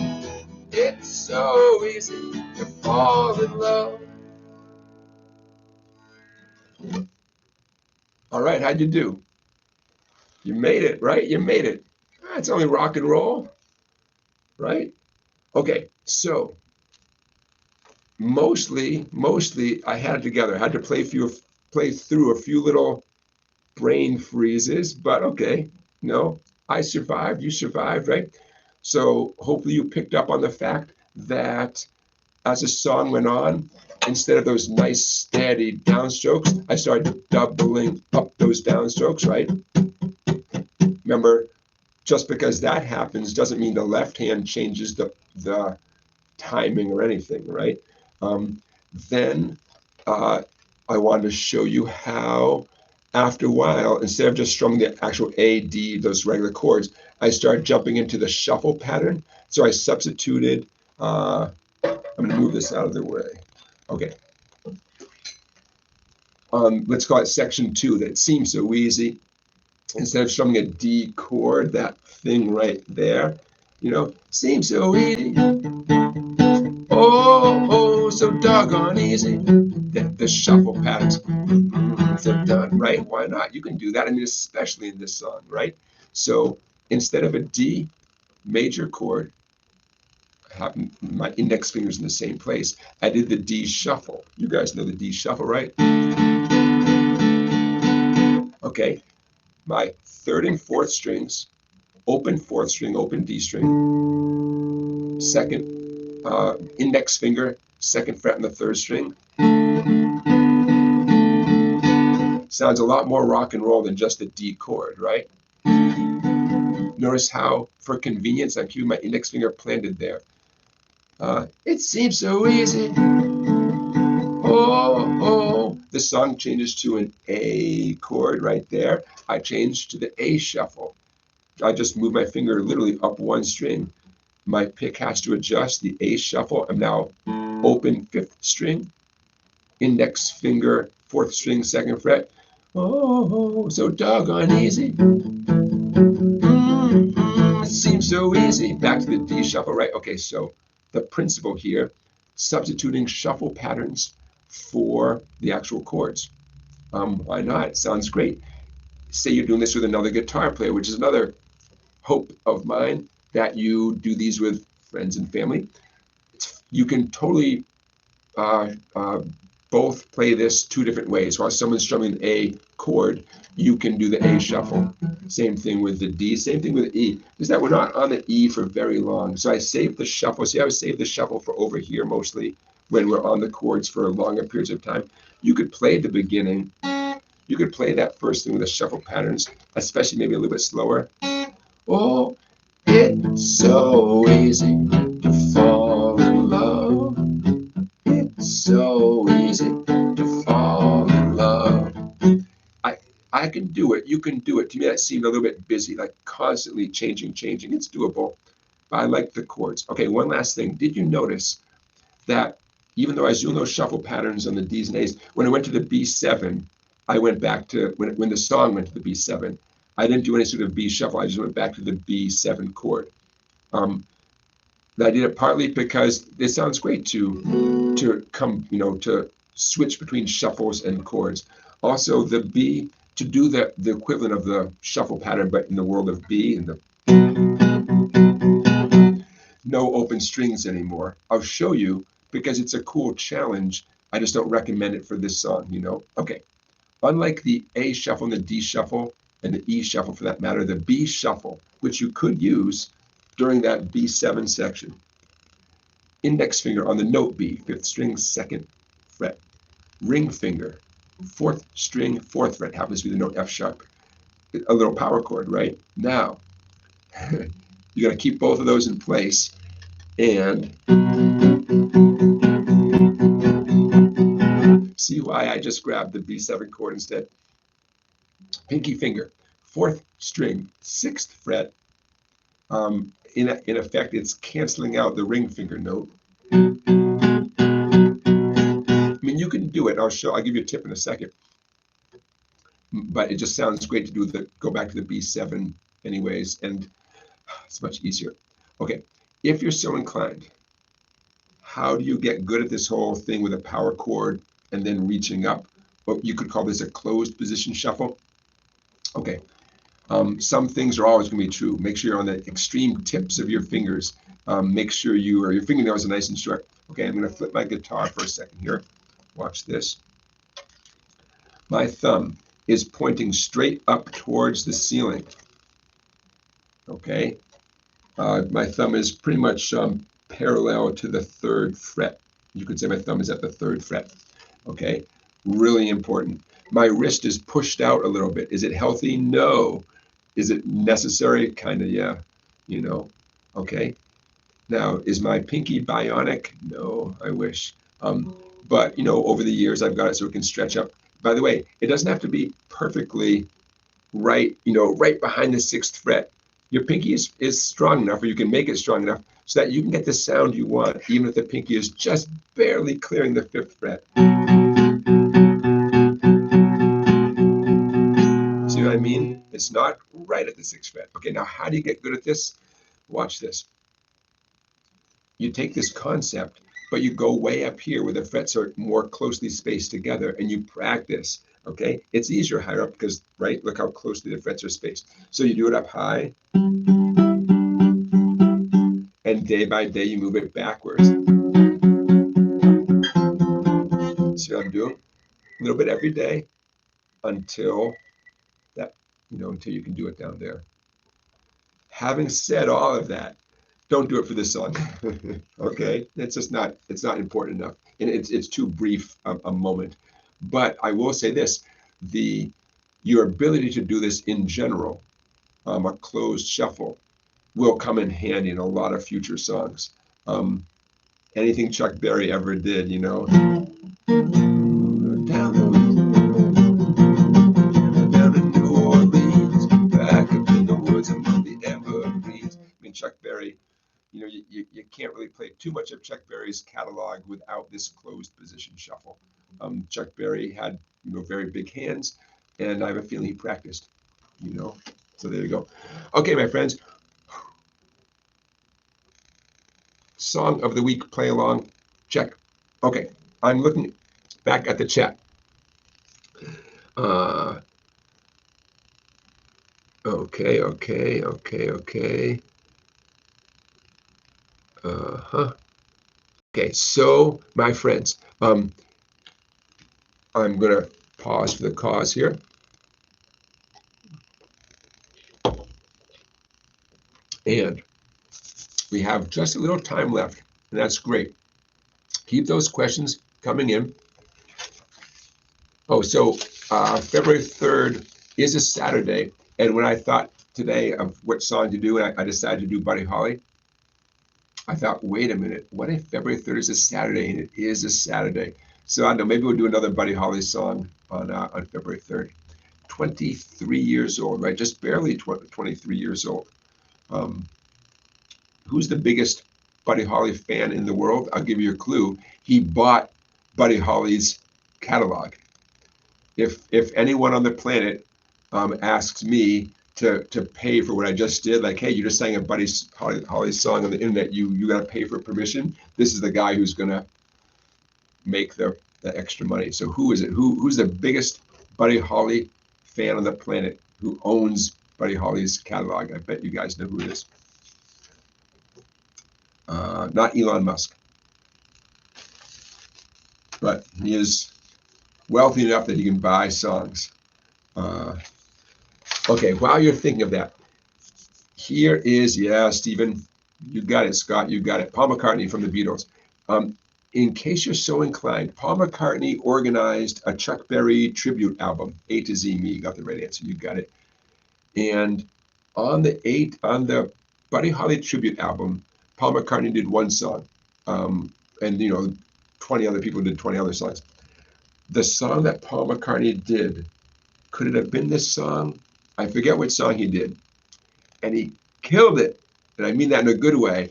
It's so easy to fall in love. All right, how'd you do? You made it, right? You made it. It's only rock and roll, right? Okay, so mostly I had it together. I had to play through a few little brain freezes, but okay, no, I survived, you survived, right? So hopefully you picked up on the fact that as the song went on, instead of those nice steady downstrokes, I started doubling up those downstrokes, right? Remember, just because that happens doesn't mean the left hand changes the timing or anything, right? Then I wanted to show you how, after a while, instead of just strumming the actual A, D, those regular chords, I started jumping into the shuffle pattern. So I substituted, I'm going to move this out of the way. Okay. Let's call it section 2. That seems so easy. Instead of strumming a D chord, that thing right there, you know, seems so easy. Oh, so doggone easy. The shuffle patterns. So done, right? Why not? You can do that. I mean, especially in this song, right? So instead of a D major chord, having my index fingers in the same place, I did the D shuffle. You guys know the D shuffle, right? Okay. My third and fourth strings, open fourth string, open D string, second index finger, second fret on the third string. Sounds a lot more rock and roll than just a D chord, right? Notice how, for convenience, I'm keeping my index finger planted there. It seems so easy. Oh, the song changes to an A chord right there. I changed to the A shuffle. I just move my finger literally up one string. My pick has to adjust. The A shuffle, I'm now open fifth string, index finger, fourth string, second fret. Oh, so doggone easy. It seems so easy. Back to the D shuffle, right? Okay, so the principle here, substituting shuffle patterns for the actual chords. Why not? It sounds great. Say you're doing this with another guitar player, which is another hope of mine, that you do these with friends and family. You can totally both play this two different ways. While someone's strumming A chord, you can do the A shuffle. Same thing with the D, same thing with E. Is that we're not on the E for very long. So I saved the shuffle. See, I would save the shuffle for over here mostly when we're on the chords for longer periods of time. You could play the beginning. You could play that first thing with the shuffle patterns, especially maybe a little bit slower. Oh, it's so easy to fall in love. It's so easy to fall in love. I can do it. You can do it. To me, that seemed a little bit busy, like constantly changing. It's doable. But I like the chords. Okay, one last thing. Did you notice that even though I was doing those shuffle patterns on the D's and A's, when I went to the B7, I went back to, when the song went to the B7, I didn't do any sort of B shuffle. I just went back to the B7 chord. I did it partly because it sounds great to come, to switch between shuffles and chords. Also, the B, to do the equivalent of the shuffle pattern, but in the world of B, and the no open strings anymore. I'll show you because it's a cool challenge. I just don't recommend it for this song, Okay. Unlike the A shuffle and the D shuffle, and the E shuffle for that matter, the B shuffle, which you could use during that B7 section. Index finger on the note B, 5th string, 2nd fret. Ring finger, 4th string, 4th fret, happens to be the note F sharp. A little power chord, right? Now, you got to keep both of those in place, and see why I just grabbed the B7 chord instead. Pinky finger, 4th string, 6th fret. In effect, it's canceling out the ring finger note. I mean, you can do it. I'll give you a tip in a second. But it just sounds great to do go back to the B7 anyways, and it's much easier. Okay, if you're so inclined, how do you get good at this whole thing with a power chord and then reaching up? Well, you could call this a closed position shuffle. Okay, some things are always going to be true. Make sure you're on the extreme tips of your fingers. Make sure your fingernails are nice and short. Okay, I'm going to flip my guitar for a second here. Watch this. My thumb is pointing straight up towards the ceiling. Okay, my thumb is pretty much parallel to the 3rd fret. You could say my thumb is at the 3rd fret. Okay, really important. My wrist is pushed out a little bit. Is it healthy? No. Is it necessary? Kind of, yeah. You know. Okay. Now, is my pinky bionic? No, I wish. But over the years, I've got it so it can stretch up. By the way, it doesn't have to be perfectly right, right behind the 6th fret. Your pinky is strong enough, or you can make it strong enough so that you can get the sound you want, even if the pinky is just barely clearing the 5th fret. See what I mean? It's not right at the 6th fret. Okay, now how do you get good at this? Watch this. You take this concept, but you go way up here where the frets are more closely spaced together, and you practice. Okay, it's easier higher up because, right, look how closely the frets are spaced. So you do it up high, and day by day you move it backwards. See what I'm doing? A little bit every day until that, until you can do it down there. Having said all of that, don't do it for this song. Okay, it's just not important enough, and it's too brief a moment. But I will say this: your ability to do this in general, a closed shuffle, will come in handy in a lot of future songs. Anything Chuck Berry ever did, down in New Orleans, back up in the woods among the evergreens. I mean, Chuck Berry. You can't really play too much of Chuck Berry's catalog without this closed position shuffle. Chuck Berry had, very big hands, and I have a feeling he practiced, So there you go. Okay, my friends. Song of the week, play along, check. Okay, I'm looking back at the chat. Okay. Okay, so my friends, I'm gonna pause for the cause here. And we have just a little time left, and that's great. Keep those questions coming in. Oh, so February 3rd is a Saturday, and when I thought today of what song to do, and I decided to do Buddy Holly, I thought, wait a minute, what if February 3rd is a Saturday, and it is a Saturday? So I don't know, maybe we'll do another Buddy Holly song on February 3rd. 23 years old, right? Just barely 23 years old. Who's the biggest Buddy Holly fan in the world? I'll give you a clue. He bought Buddy Holly's catalog. If anyone on the planet asks me to pay for what I just did, like, hey, you just sang a Buddy Holly song on the internet, you got to pay for permission. This is the guy who's gonna make the extra money. So who is it? Who's the biggest Buddy Holly fan on the planet who owns Buddy Holly's catalog? I bet you guys know who it is. Not Elon Musk, but he is wealthy enough that he can buy songs. Okay, while you're thinking of that, here is, yeah, Stephen, you got it, Scott, you got it. Paul McCartney from the Beatles. In case you're so inclined, Paul McCartney organized a Chuck Berry tribute album, A to Z Me. You got the right answer, you got it. And on the Buddy Holly tribute album, Paul McCartney did one song, and 20 other people did 20 other songs. The song that Paul McCartney did, could it have been this song? I forget which song he did, and he killed it, and I mean that in a good way.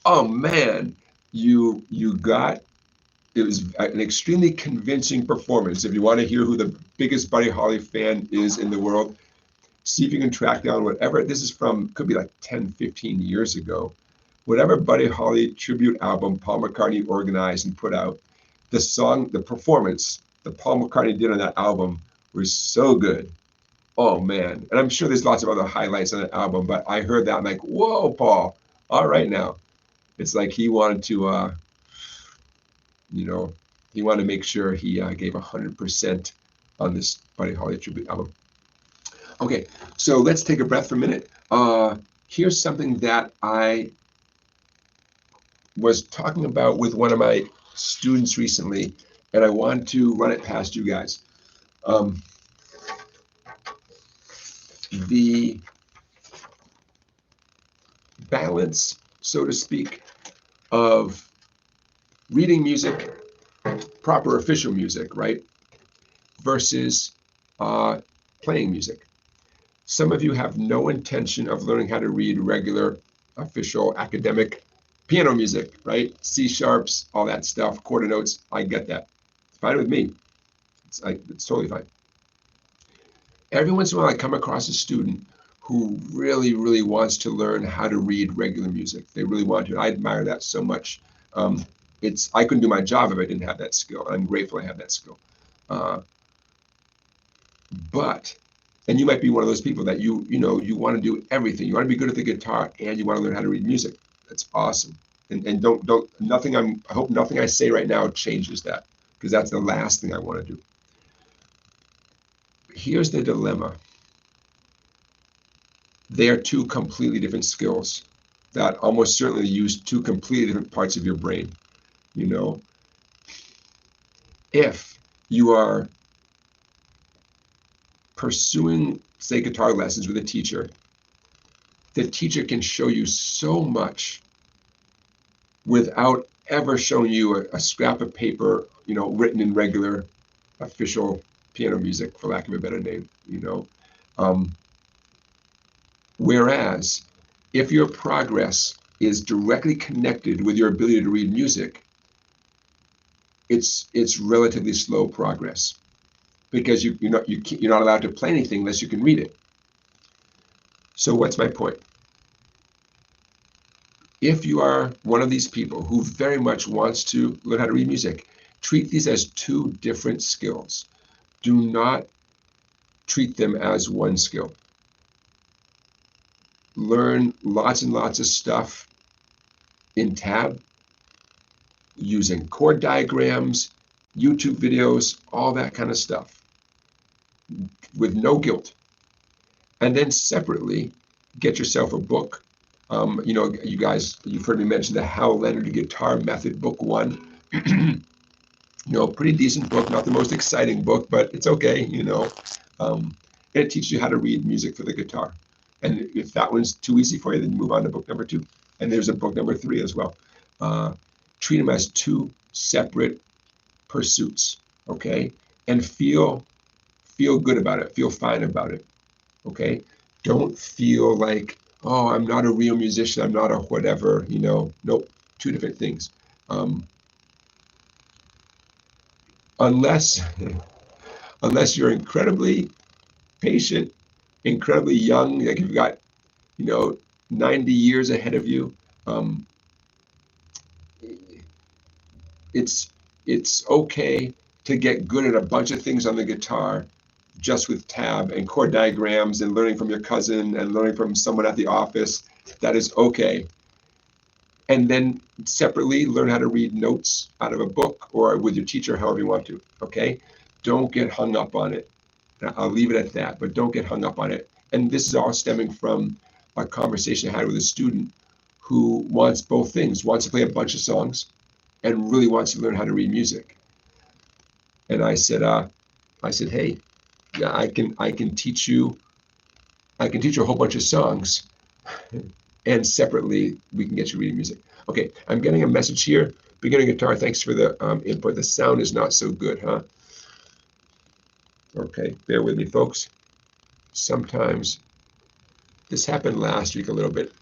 Oh man, you got, it was an extremely convincing performance. If you want to hear who the biggest Buddy Holly fan is in the world, see if you can track down whatever. This is from, could be like 10, 15 years ago. Whatever Buddy Holly tribute album Paul McCartney organized and put out, the song, the performance that Paul McCartney did on that album was so good. Oh man. And I'm sure there's lots of other highlights on that album, but I heard that, I'm like, whoa, Paul, all right now. It's like he wanted to, he wanted to make sure he gave 100% on this Buddy Holly tribute album. Okay, so let's take a breath for a minute. Here's something that I was talking about with one of my students recently, and I want to run it past you guys. The balance, so to speak, of reading music, proper official music, right, versus playing music. Some of you have no intention of learning how to read regular, official, academic piano music, right? C sharps, all that stuff, quarter notes. I get that. It's fine with me. It's totally fine. Every once in a while, I come across a student who really, really wants to learn how to read regular music. They really want to. And I admire that so much. I couldn't do my job if I didn't have that skill. I'm grateful I have that skill. And you might be one of those people that you want to do everything. You want to be good at the guitar and you want to learn how to read music. That's awesome. And I hope nothing I say right now changes that, because that's the last thing I want to do. Here's the dilemma. They are two completely different skills that almost certainly use two completely different parts of your brain. If you are pursuing, say, guitar lessons with a teacher, the teacher can show you so much without ever showing you a scrap of paper, written in regular official piano music, for lack of a better name, Whereas if your progress is directly connected with your ability to read music, it's relatively slow progress, because you're not allowed to play anything unless you can read it. So what's my point? If you are one of these people who very much wants to learn how to read music, treat these as two different skills. Do not treat them as one skill. Learn lots and lots of stuff in tab, using chord diagrams, YouTube videos, all that kind of stuff, with no guilt. And then separately, get yourself a book. You guys, you've heard me mention the Hal Leonard Guitar Method, Book 1. Pretty decent book, not the most exciting book, but it's okay, It teaches you how to read music for the guitar. And if that one's too easy for you, then move on to book number 2. And there's a book number 3 as well. Treat them as two separate pursuits, okay? And feel good about it, feel fine about it, okay? Don't feel like, oh, I'm not a real musician, I'm not a whatever, Nope, two different things. Unless you're incredibly patient, incredibly young, like you've got, 90 years ahead of you, it's okay to get good at a bunch of things on the guitar just with tab and chord diagrams and learning from your cousin and learning from someone at the office. That is okay. And then separately learn how to read notes out of a book or with your teacher, however you want to, okay? Don't get hung up on it. I'll leave it at that, but don't get hung up on it. And this is all stemming from a conversation I had with a student who wants both things, wants to play a bunch of songs and really wants to learn how to read music. And I said, hey, yeah, I can teach you a whole bunch of songs, and separately we can get you reading music. Okay, I'm getting a message here. Beginner guitar, thanks for the input. The sound is not so good, huh? Okay, bear with me, folks. Sometimes this happened last week a little bit.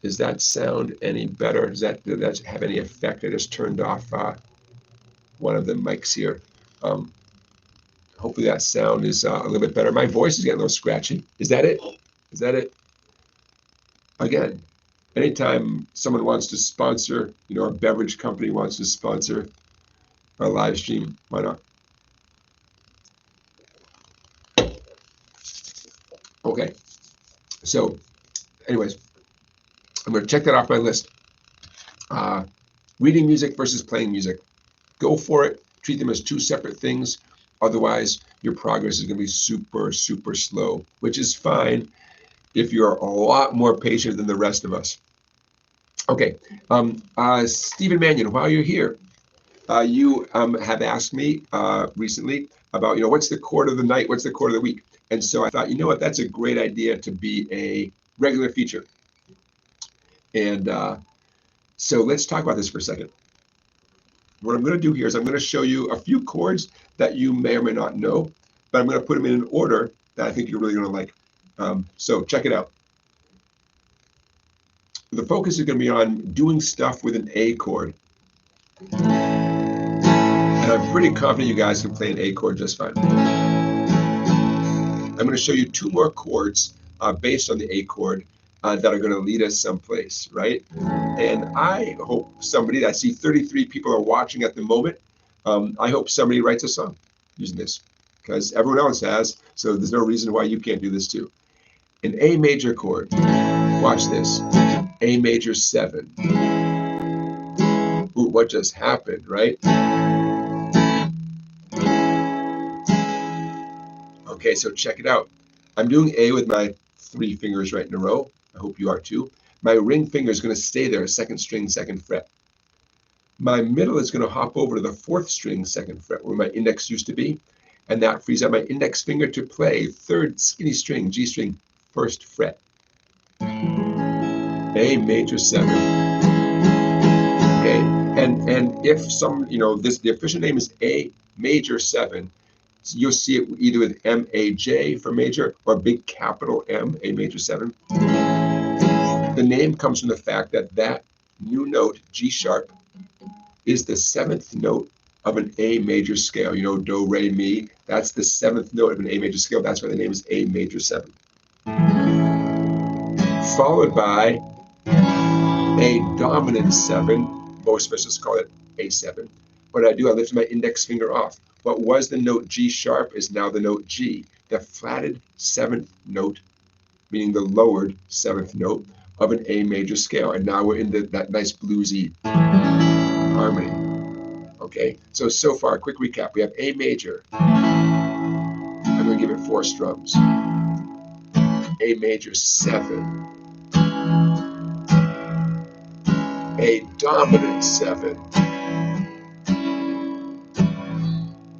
Does that sound any better? Does that have any effect? I just turned off one of the mics here. Hopefully that sound is a little bit better. My voice is getting a little scratchy. Is that it? Is that it? Again, anytime someone wants to sponsor, a beverage company wants to sponsor a live stream, why not? Okay. So, anyways, I'm going to check that off my list. Reading music versus playing music. Go for it. Treat them as two separate things. Otherwise, your progress is going to be super, super slow, which is fine if you're a lot more patient than the rest of us. Okay, Stephen Mannion, while you're here, you have asked me recently about, what's the chord of the night, what's the chord of the week? And so I thought, you know what, that's a great idea to be a regular feature. And so let's talk about this for a second. What I'm going to do here is I'm going to show you a few chords that you may or may not know, but I'm going to put them in an order that I think you're really going to like. So check it out. The focus is going to be on doing stuff with an A chord. And I'm pretty confident you guys can play an A chord just fine. I'm going to show you two more chords based on the A chord that are going to lead us someplace, right? And I hope somebody, I see 33 people are watching at the moment. I hope somebody writes a song using this, because everyone else has, so there's no reason why you can't do this too. An A major chord, watch this, A major 7. Ooh, what just happened, right? Okay, so check it out. I'm doing A with my 3 fingers right in a row. I hope you are too. My ring finger is going to stay there, 2nd string, 2nd fret. My middle is going to hop over to the 4th string, 2nd fret, where my index used to be, and that frees up my index finger to play 3rd skinny string, G string, 1st fret. A major 7. Okay, and if some, the official name is A major 7, so you'll see it either with M-A-J for major or big capital M, A major 7. The name comes from the fact that that new note, G sharp, is the 7th note of an A major scale. Do, re, mi, that's the 7th note of an A major scale. That's why the name is A major 7. Followed by a dominant 7. Most of us just call it A7. What I do, I lift my index finger off. What was the note G sharp is now the note G, the flatted 7th note, meaning the lowered 7th note of an A major scale. And now we're in that nice bluesy harmony. Okay, so far, quick recap. We have A major. I'm going to give it 4 strums. A major 7. A dominant 7.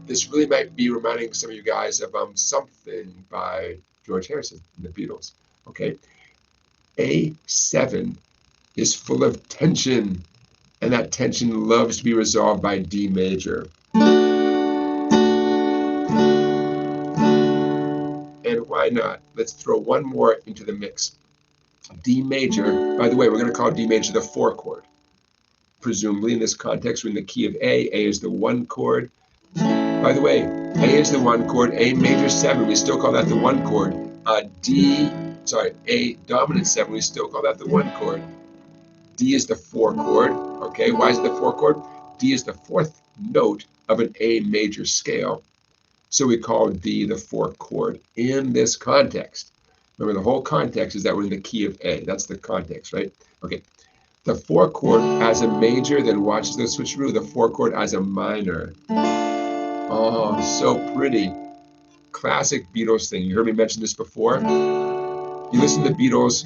This really might be reminding some of you guys of Something by George Harrison and the Beatles. Okay, A7 is full of tension, and that tension loves to be resolved by D major. And why not? Let's throw one more into the mix. D major, by the way, we're going to call D major the 4 chord. Presumably in this context, we're in the key of A. A is the 1 chord. By the way, A is the 1 chord, A major 7, we still call that the 1 chord. A dominant 7, we still call that the 1 chord. D is the 4 chord. Okay, why is it the 4 chord? D is the 4th note of an A major scale. So we call D the 4 chord in this context. Remember, the whole context is that we're in the key of A. That's the context, right? Okay. The 4 chord as a major, then watch the switcheroo. The 4 chord as a minor. Oh, so pretty. Classic Beatles thing. You heard me mention this before. You listen to the Beatles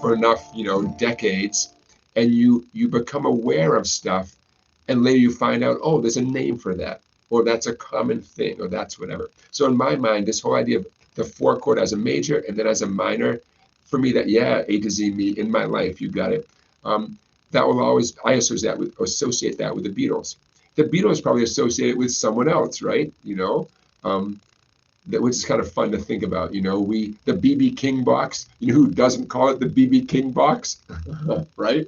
for enough, decades, and you become aware of stuff, and later you find out, oh, there's a name for that, or that's a common thing, or that's whatever. So in my mind, this whole idea of the 4 chord as a major and then as a minor, for me, that, yeah, A to Z, me in my life, you got it. That will always, I associate that with the Beatles. The Beatles probably associate it with someone else, right? Which is kind of fun to think about. The BB King box. Who doesn't call it the BB King box, right?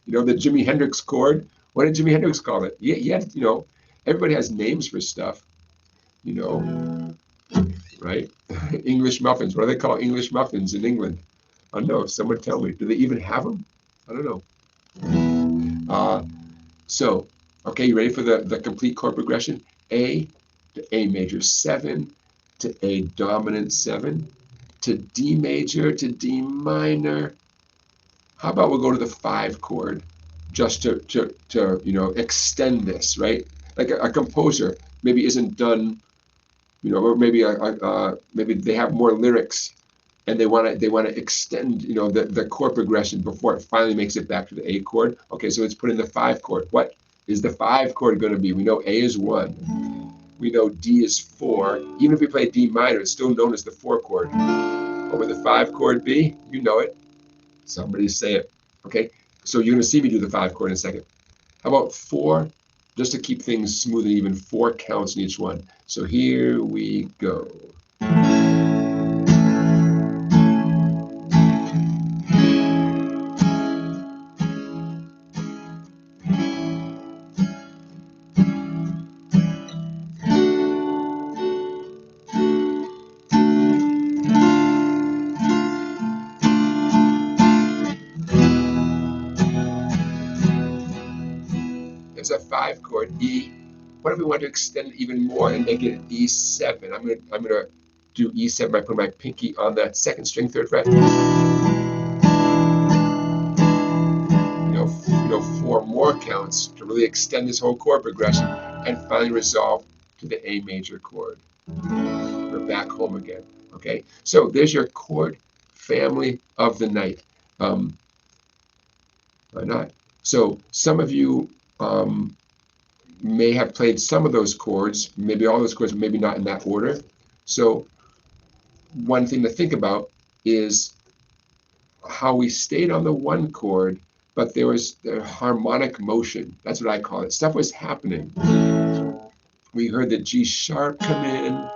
The Jimi Hendrix chord. What did Jimi Hendrix call it? Yeah, everybody has names for stuff, right? English muffins. What do they call English muffins in England? I don't know. Someone tell me. Do they even have them? I don't know. So, okay, you ready for the complete chord progression? A to A major 7 to A dominant 7 to D major to D minor. How about we'll go to the 5 chord just to extend this, right? Like a composer maybe isn't done, or maybe maybe they have more lyrics and they want to extend the chord progression before it finally makes it back to the A chord. Okay, so let's put in the 5 chord. What is the 5 chord going to be? We know A is 1. We know D is 4. Even if we play D minor, it's still known as the 4 chord. What would the 5 chord be? You know it. Somebody say it. Okay, so you're going to see me do the 5 chord in a second. How about 4? Just to keep things smooth and even, 4 counts in each one. So here we go. There's a 5 chord, E. What if we want to extend it even more and make it E7? I'm gonna do E7 by putting my pinky on the 2nd string, 3rd fret. 4 more counts to really extend this whole chord progression and finally resolve to the A major chord. We're back home again. Okay, so there's your chord family of the night. Why not? So some of you may have played some of those chords, maybe all those chords, maybe not in that order. So one thing to think about is how we stayed on the 1 chord, but there was the harmonic motion. That's what I call it. Stuff was happening. We heard the G sharp come in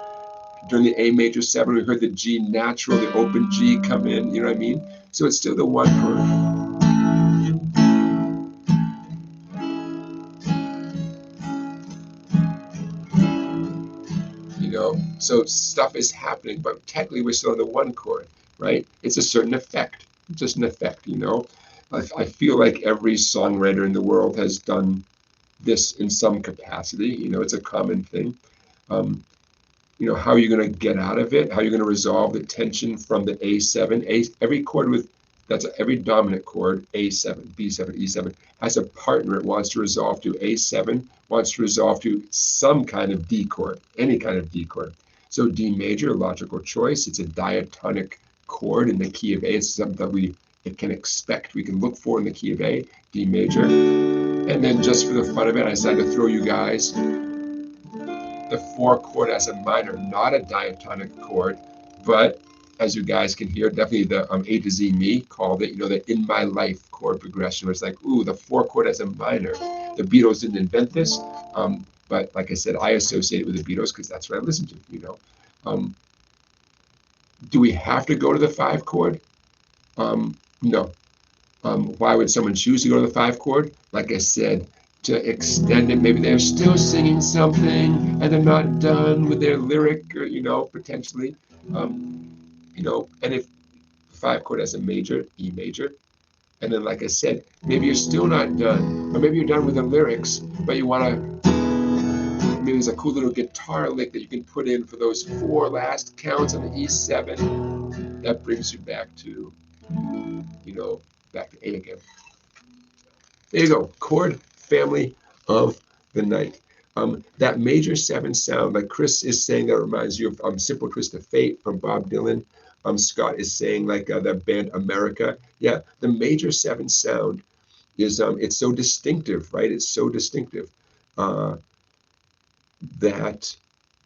during the A major 7. We heard the G natural, the open G come in. You know what I mean? So it's still the 1 chord. So stuff is happening, but technically we're still on the 1 chord, right? It's a certain effect. It's just an effect, I feel like every songwriter in the world has done this in some capacity. It's a common thing. How are you going to get out of it? How are you going to resolve the tension from the A7? Every chord every dominant chord, A7, B7, E7, has a partner it wants to resolve to. A7 wants to resolve to some kind of D chord, any kind of D chord. So D major, logical choice. It's a diatonic chord in the key of A. It's something that it can expect, we can look for in the key of A, D major. And then just for the fun of it, I decided to throw you guys the 4 chord as a minor, not a diatonic chord, but as you guys can hear, definitely the A to Z me called it, the in my life chord progression, where it's like, ooh, the 4 chord as a minor. The Beatles didn't invent this, but like I said, I associate it with the Beatles because that's what I listen to, Do we have to go to the 5 chord? No. Why would someone choose to go to the 5 chord? Like I said, to extend it. Maybe they're still singing something and they're not done with their lyric, or potentially, and if 5 chord as a major, E major, and then like I said, maybe you're still not done, or maybe you're done with the lyrics, but you want to, maybe there's a cool little guitar lick that you can put in for those 4 last counts on the E7. That brings you back to, back to A again. There you go, chord family of the night. That major 7 sound, like Chris is saying, that reminds you of Simple Twist of Fate from Bob Dylan. Scott is saying like the band America. Yeah, the major 7 sound is it's so distinctive, right? It's so distinctive that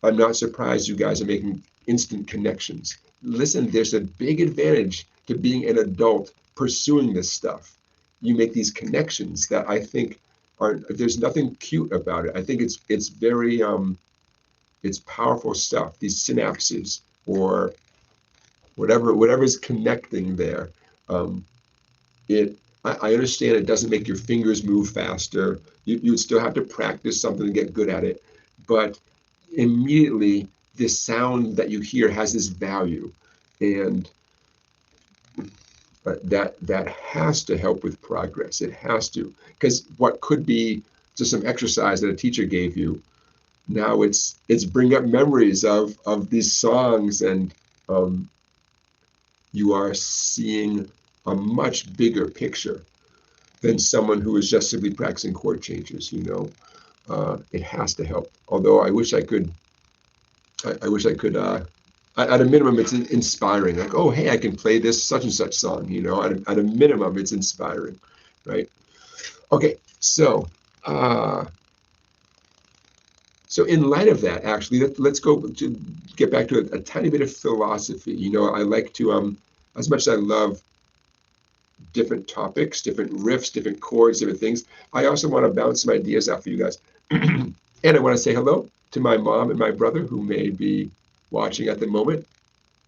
I'm not surprised you guys are making instant connections. Listen, there's a big advantage to being an adult pursuing this stuff. You make these connections that I think are, there's nothing cute about it. I think it's very it's powerful stuff. These synapses or whatever's connecting there. I understand it doesn't make your fingers move faster. You'd still have to practice something to get good at it, but immediately the sound that you hear has this value, and that has to help with progress. It has to, because what could be just some exercise that a teacher gave you, now it's bring up memories of these songs, and you are seeing a much bigger picture than someone who is just simply practicing chord changes. It has to help. Although I wish I could. I wish I could. At a minimum, it's inspiring. Like, oh, hey, I can play this such and such song. At a minimum, it's inspiring, right? Okay, so in light of that, actually, let's go to get back to a tiny bit of philosophy. I like to, as much as I love different topics, different riffs, different chords, different things, I also want to bounce some ideas out for you guys. And I want to say hello to my mom and my brother who may be watching at the moment.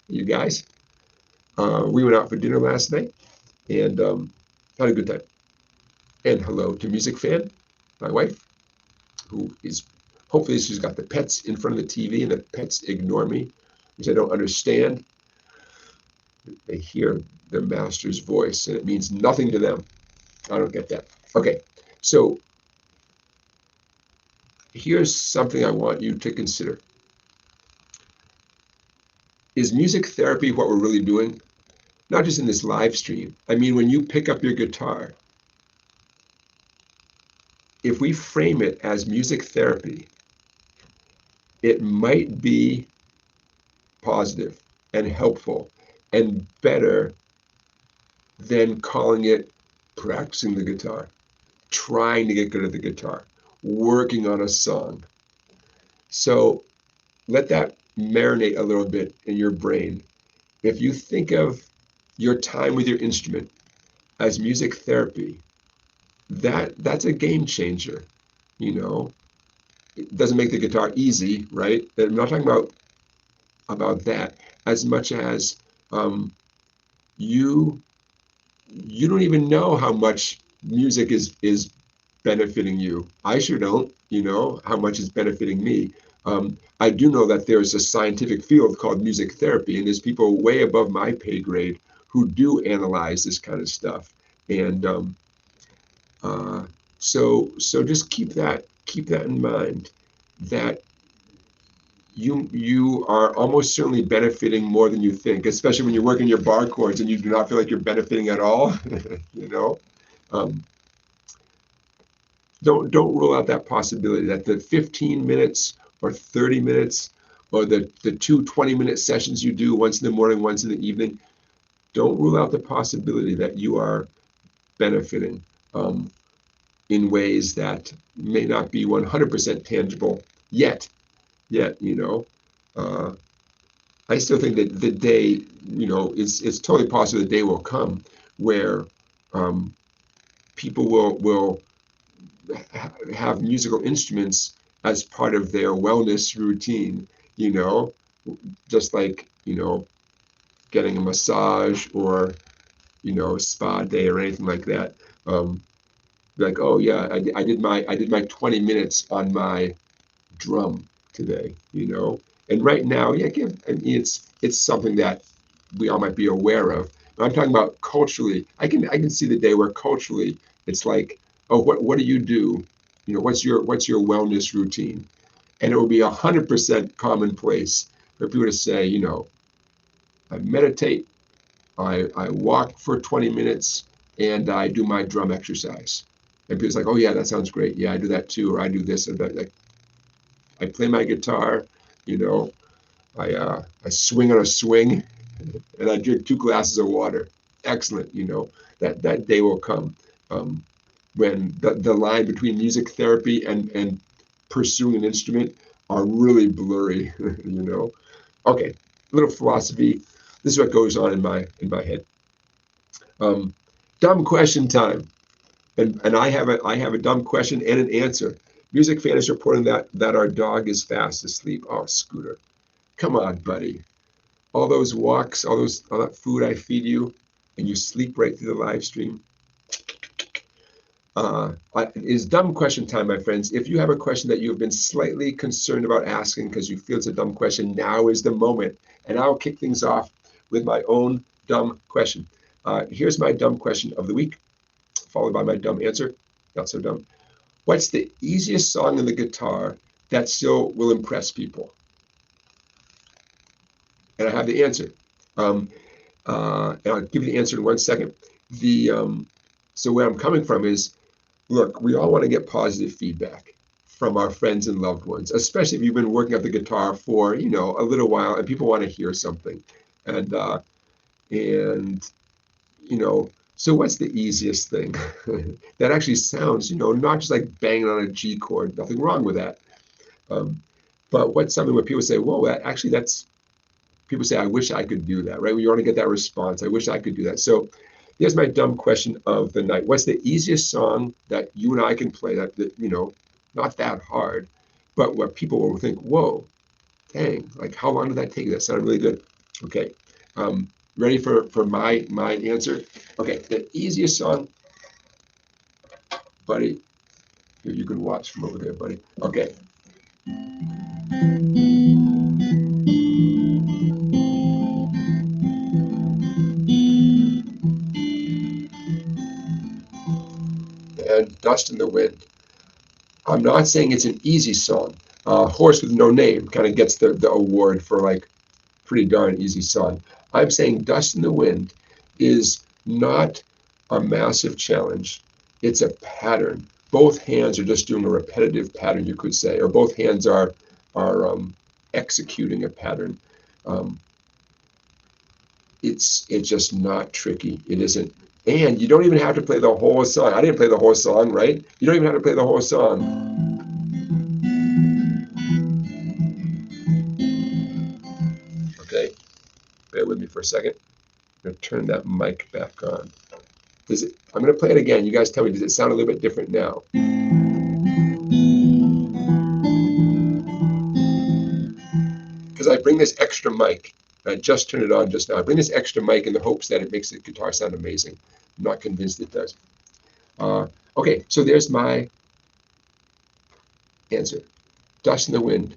You guys, we went out for dinner last night and had a good time. And hello to Music Fan, my wife, who is, hopefully she's got the pets in front of the TV and the pets ignore me, which I don't understand. They hear their master's voice and it means nothing to them. I don't get that. Okay, so here's something I want you to consider. Is music therapy what we're really doing? Not just in this live stream. I mean, when you pick up your guitar, if we frame it as music therapy, it might be positive and helpful and better than calling it practicing the guitar, trying to get good at the guitar, working on a song. So let that marinate a little bit in your brain. If you think of your time with your instrument as music therapy, that's a game changer. It doesn't make the guitar easy, right? I'm not talking about that as much as you don't even know how much music is benefiting you. I sure don't, how much is benefiting me. I do know that there's a scientific field called music therapy, and there's people way above my pay grade who do analyze this kind of stuff. And so just keep that in mind, that you are almost certainly benefiting more than you think, especially when you're working your bar chords and you do not feel like you're benefiting at all. Don't rule out that possibility that the 15 minutes or 30 minutes or the 2 20-minute sessions you do, once in the morning, once in the evening, don't rule out the possibility that you are benefiting in ways that may not be 100% tangible yet. I still think that the day, it's totally possible the day will come where people will have musical instruments as part of their wellness routine, just like, getting a massage or, spa day or anything like that. Like, oh yeah, I did my 20 minutes on my drum today, and right now, yeah, it's something that we all might be aware of. But I'm talking about culturally. I can see the day where culturally it's like, oh, what do you do? What's your wellness routine? And it will be 100% commonplace for people to say, I meditate, I walk for 20 minutes, and I do my drum exercise. And people's like, oh yeah, that sounds great. Yeah, I do that too, or I do this or that. Like, I play my guitar, you know, I swing on a swing, and I drink 2 glasses of water. Excellent, you know, that day will come when the line between music therapy and pursuing an instrument are really blurry, you know. Okay, a little philosophy. This is what goes on in my head. Dumb question time, and I have a dumb question and an answer. Music fan is reporting that our dog is fast asleep. Oh, Scooter, come on, buddy. All those walks, all that food I feed you, and you sleep right through the live stream. Is dumb question time, my friends. If you have a question that you have been slightly concerned about asking because you feel it's a dumb question, now is the moment. And I'll kick things off with my own dumb question. Here's my dumb question of the week, followed by my dumb answer. Not so dumb. What's the easiest song on the guitar that still will impress people? And I have the answer. And I'll give you the answer in 1 second. So where I'm coming from is, look, we all want to get positive feedback from our friends and loved ones, especially if you've been working at the guitar for, you know, a little while and people want to hear something. And you know, so what's the easiest thing that actually sounds, you know, not just like banging on a G chord, nothing wrong with that. But what's something where people say, whoa, that's, people say, I wish I could do that, right? When you want to get that response, I wish I could do that. So here's my dumb question of the night. What's the easiest song that you and I can play that you know, not that hard, but what people will think, whoa, dang, like how long did that take? That sounded really good. Okay. Ready for my answer? Okay, the easiest song, buddy. Here, you can watch from over there, buddy. Okay. And Dust in the Wind. I'm not saying it's an easy song. Horse with No Name kind of gets the award for like pretty darn easy song. I'm saying Dust in the Wind is not a massive challenge. It's a pattern. Both hands are just doing a repetitive pattern, you could say, or both hands are executing a pattern. It's just not tricky. It isn't. And you don't even have to play the whole song. I didn't play the whole song, right? You don't even have to play the whole song. Okay, bear with me for a second. I'm going to turn that mic back on. I'm going to play it again. You guys tell me, does it sound a little bit different now? Because I bring this extra mic. I just turned it on just now. I bring this extra mic in the hopes that it makes the guitar sound amazing. I'm not convinced it does. Okay, so there's my answer. Dust in the Wind.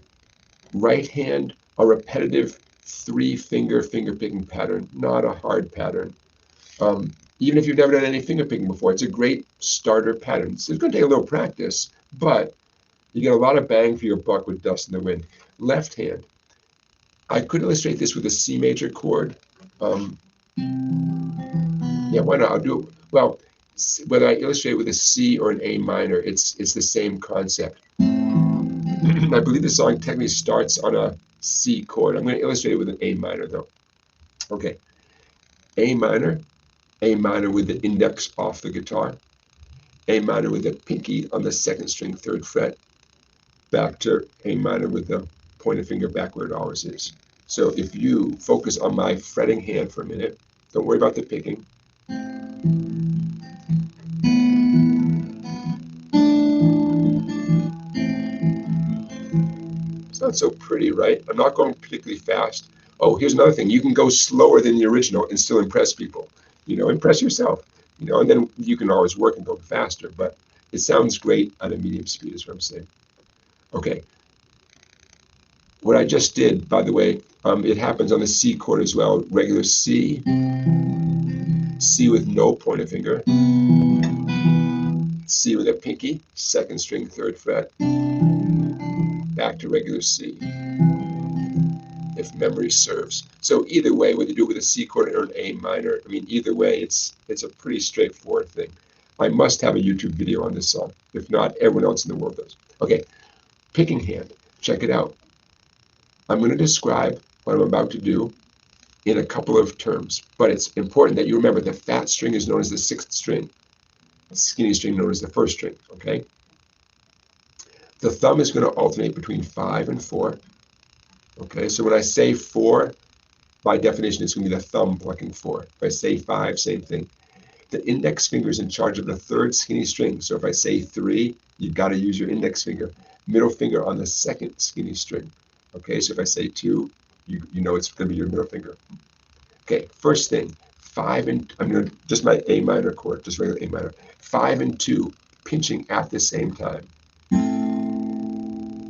Right hand, a repetitive 3-finger picking pattern, not a hard pattern. Even if you've never done any finger picking before, it's a great starter pattern. So it's going to take a little practice, but you get a lot of bang for your buck with Dust in the Wind. Left hand. I could illustrate this with a C major chord. Yeah, why not? I'll do it. Well, whether I illustrate with a C or an A minor, it's the same concept. I believe the song technically starts on a C chord. I'm going to illustrate it with an A minor, though. Okay. A minor with the index off the guitar, A minor with the pinky on the 2nd string, 3rd fret, back to A minor with the pointer finger back where it always is. So if you focus on my fretting hand for a minute, don't worry about the picking. It's not so pretty, right? I'm not going particularly fast. Oh, here's another thing. You can go slower than the original and still impress people. You know, impress yourself. You know, and then you can always work and go faster, but it sounds great at a medium speed is what I'm saying. Okay. What I just did, by the way, it happens on the C chord as well. Regular C, C with no pointer finger, C with a pinky, 2nd string, 3rd fret, back to regular C, if memory serves. So either way, whether you do it with a C chord or an A minor, I mean, either way, it's a pretty straightforward thing. I must have a YouTube video on this song. If not, everyone else in the world does. Okay, picking hand. check it out. I'm going to describe what I'm about to do in a couple of terms, but it's important that you remember the fat string is known as the sixth string, the skinny string known as the first string, okay? The thumb is going to alternate between 5 and 4, okay? So when I say 4, by definition, it's going to be the thumb plucking 4. If I say 5, same thing. The index finger is in charge of the third skinny string. So if I say 3, you've got to use your index finger. Middle finger on the second skinny string. Okay, so if I say 2, you know it's going to be your middle finger. Okay, first thing, 5 and, I'm going to, just my A minor chord, just regular A minor. 5 and 2, pinching at the same time.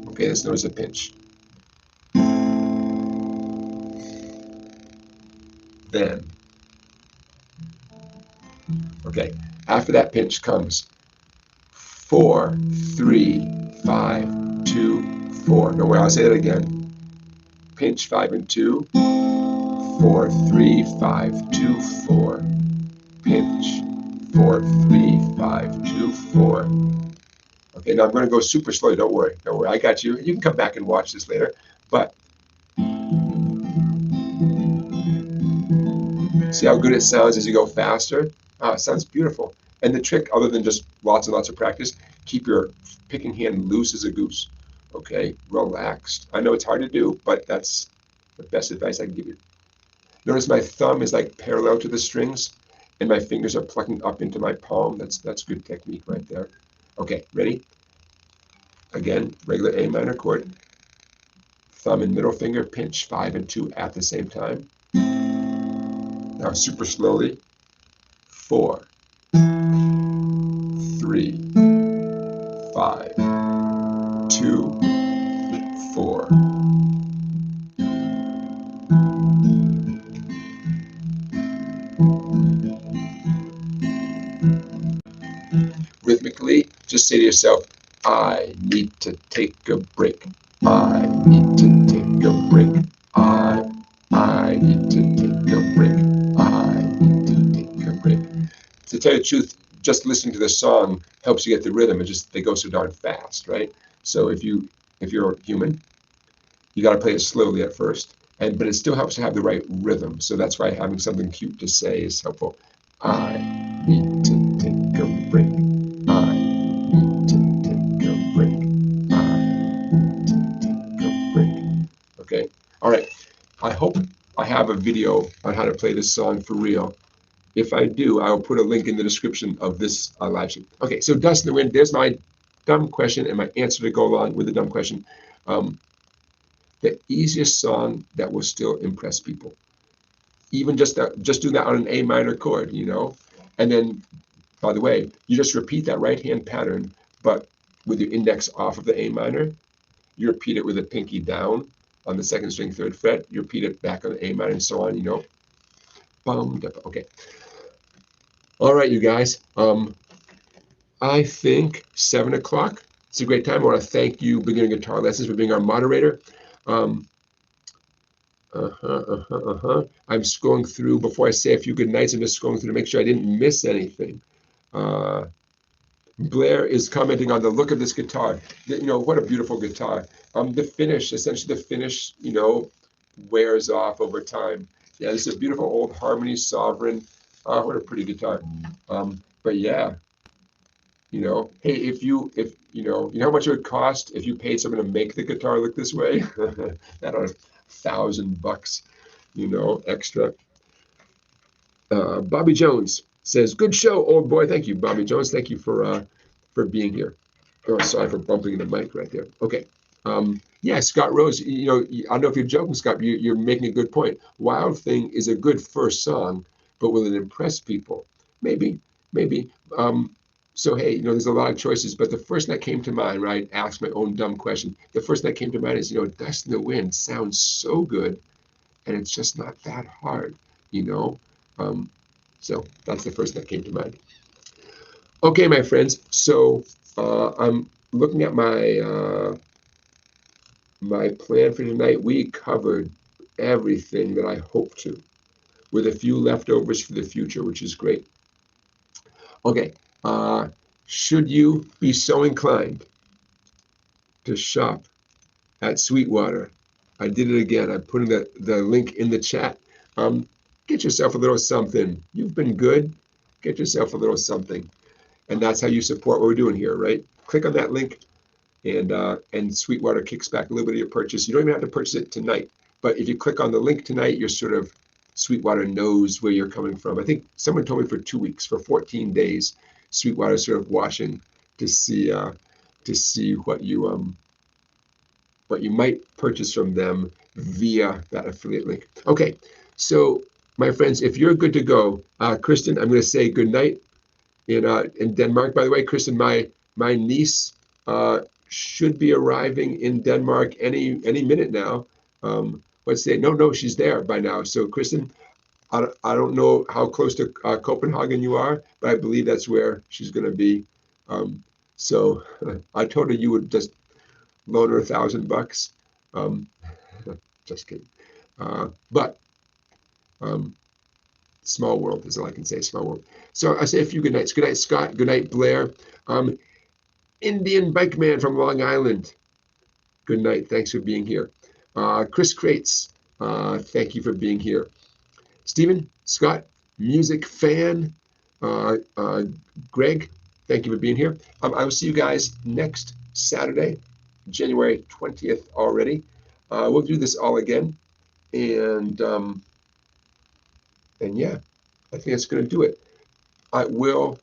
Okay, that's known as a pinch. Then, okay, after that pinch comes 4, 3, 5, 2, 4. No way, I'll say that again. Pinch 5 and 2, 4, 3, 5, 2, 4. Pinch 4, 3, 5, 2, 4. Okay, now I'm going to go super slow. Don't worry, don't worry. I got you. You can come back and watch this later. But see how good it sounds as you go faster? Ah, it sounds beautiful. And the trick, other than just lots and lots of practice, keep your picking hand loose as a goose. Okay, relaxed. I know it's hard to do, but that's the best advice I can give you. Notice my thumb is like parallel to the strings, and my fingers are plucking up into my palm. That's good technique right there. Okay, ready? Again, regular A minor chord. Thumb and middle finger pinch 5 and 2 at the same time. Now super slowly. 4, 3, 5, 2, 4. Rhythmically, just say to yourself, I need to take a break. I need to take a break. I need to take a break. I need to take a break. To tell you the truth, just listening to the song helps you get the rhythm. They go so darn fast, right? So if you're human, you got to play it slowly at first, but it still helps to have the right rhythm. So that's why having something cute to say is helpful. I need to take a break. I need to take a break. I need to take a break. Okay. All right. I hope I have a video on how to play this song for real. If I do, I'll put a link in the description of this live stream. Okay, so Dust in the Wind, there's my dumb question and my answer to go along with the dumb question. The easiest song that will still impress people. Even just do that on an A minor chord, you know? And then, by the way, you just repeat that right hand pattern, but with your index off of the A minor. You repeat it with a pinky down on the second string, third fret. You repeat it back on the A minor and so on, you know? Okay. All right, you guys. I think 7 o'clock. It's a great time. I want to thank you, Beginner Guitar Lessons, for being our moderator. I'm scrolling through. Before I say a few good nights, I'm just scrolling through to make sure I didn't miss anything. Blair is commenting on the look of this guitar. You know, what a beautiful guitar. The finish, essentially the finish, you know, wears off over time. Yeah, this is a beautiful old Harmony Sovereign. What a pretty guitar. But yeah, you know, hey, if you know how much it would cost if you paid someone to make the guitar look this way? That on $1,000, you know, extra. Bobby Jones says, "Good show, old boy." Thank you, Bobby Jones. Thank you for being here. Oh, sorry for bumping the mic right there. Okay. Yeah, Scott Rose, you know, I don't know if you're joking, Scott, you're making a good point. Wild Thing is a good first song, but will it impress people? Maybe. So, hey, you know, there's a lot of choices, but the first that came to mind, right, ask my own dumb question. The first that came to mind is, you know, Dust in the Wind sounds so good, and it's just not that hard, you know? So that's the first that came to mind. Okay, my friends, so I'm looking at my my plan for tonight. We covered everything that I hope to, with a few leftovers for the future, which is great. Okay, should you be so inclined to shop at Sweetwater. I did it again. I put in the link in the chat. Get yourself a little something. You've been good. Get yourself a little something. And that's how you support what we're doing here, right? Click on that link, and Sweetwater kicks back a little bit of your purchase. You don't even have to purchase it tonight. But if you click on the link tonight, you're sort of, Sweetwater knows where you're coming from. I think someone told me for 2 weeks, for 14 days, Sweetwater's sort of watching to see what you might purchase from them via that affiliate link. Okay, so my friends, if you're good to go, Kristen, I'm going to say good night in Denmark. By the way, Kristen, my niece should be arriving in Denmark any minute now. Let's say no, she's there by now. So Kristen, I don't know how close to Copenhagen you are, but I believe that's where she's going to be. So I told her you would just loan her $1,000. Just kidding. But small world is all I can say. Small world. So I say a few good nights. Good night, Scott. Good night, Blair. Indian Bike Man from Long Island. Good night. Thanks for being here. Chris Crates. Thank you for being here. Stephen, Scott, music fan. Greg, thank you for being here. I will see you guys next Saturday, January 20th already. We'll do this all again. And yeah, I think that's going to do it. I will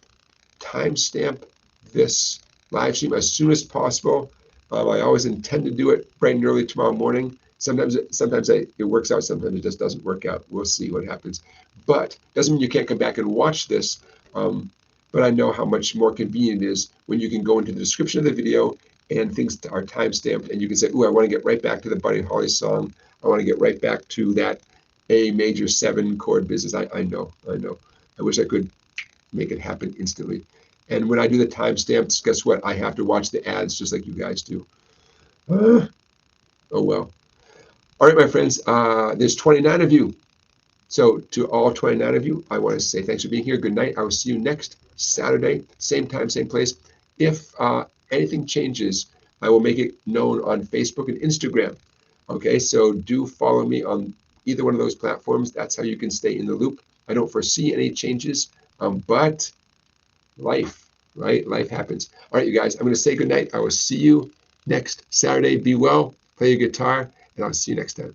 timestamp this live stream as soon as possible. I always intend to do it bright and early tomorrow morning. Sometimes it works out, sometimes it just doesn't work out. We'll see what happens. But doesn't mean you can't come back and watch this. But I know how much more convenient it is when you can go into the description of the video and things are timestamped, and you can say, "Ooh, I want to get right back to the Buddy Holly song. I want to get right back to that A major 7 chord business." I know. I wish I could make it happen instantly. And when I do the timestamps, guess what? I have to watch the ads just like you guys do. Oh well. All right, my friends. There's 29 of you. So to all 29 of you, I want to say thanks for being here. Good night. I will see you next Saturday, same time, same place. If anything changes, I will make it known on Facebook and Instagram. Okay, so do follow me on either one of those platforms. That's how you can stay in the loop. I don't foresee any changes, but life, right? Life happens. All right, you guys, I'm going to say good night. I will see you next Saturday. Be well, play your guitar, and I'll see you next time.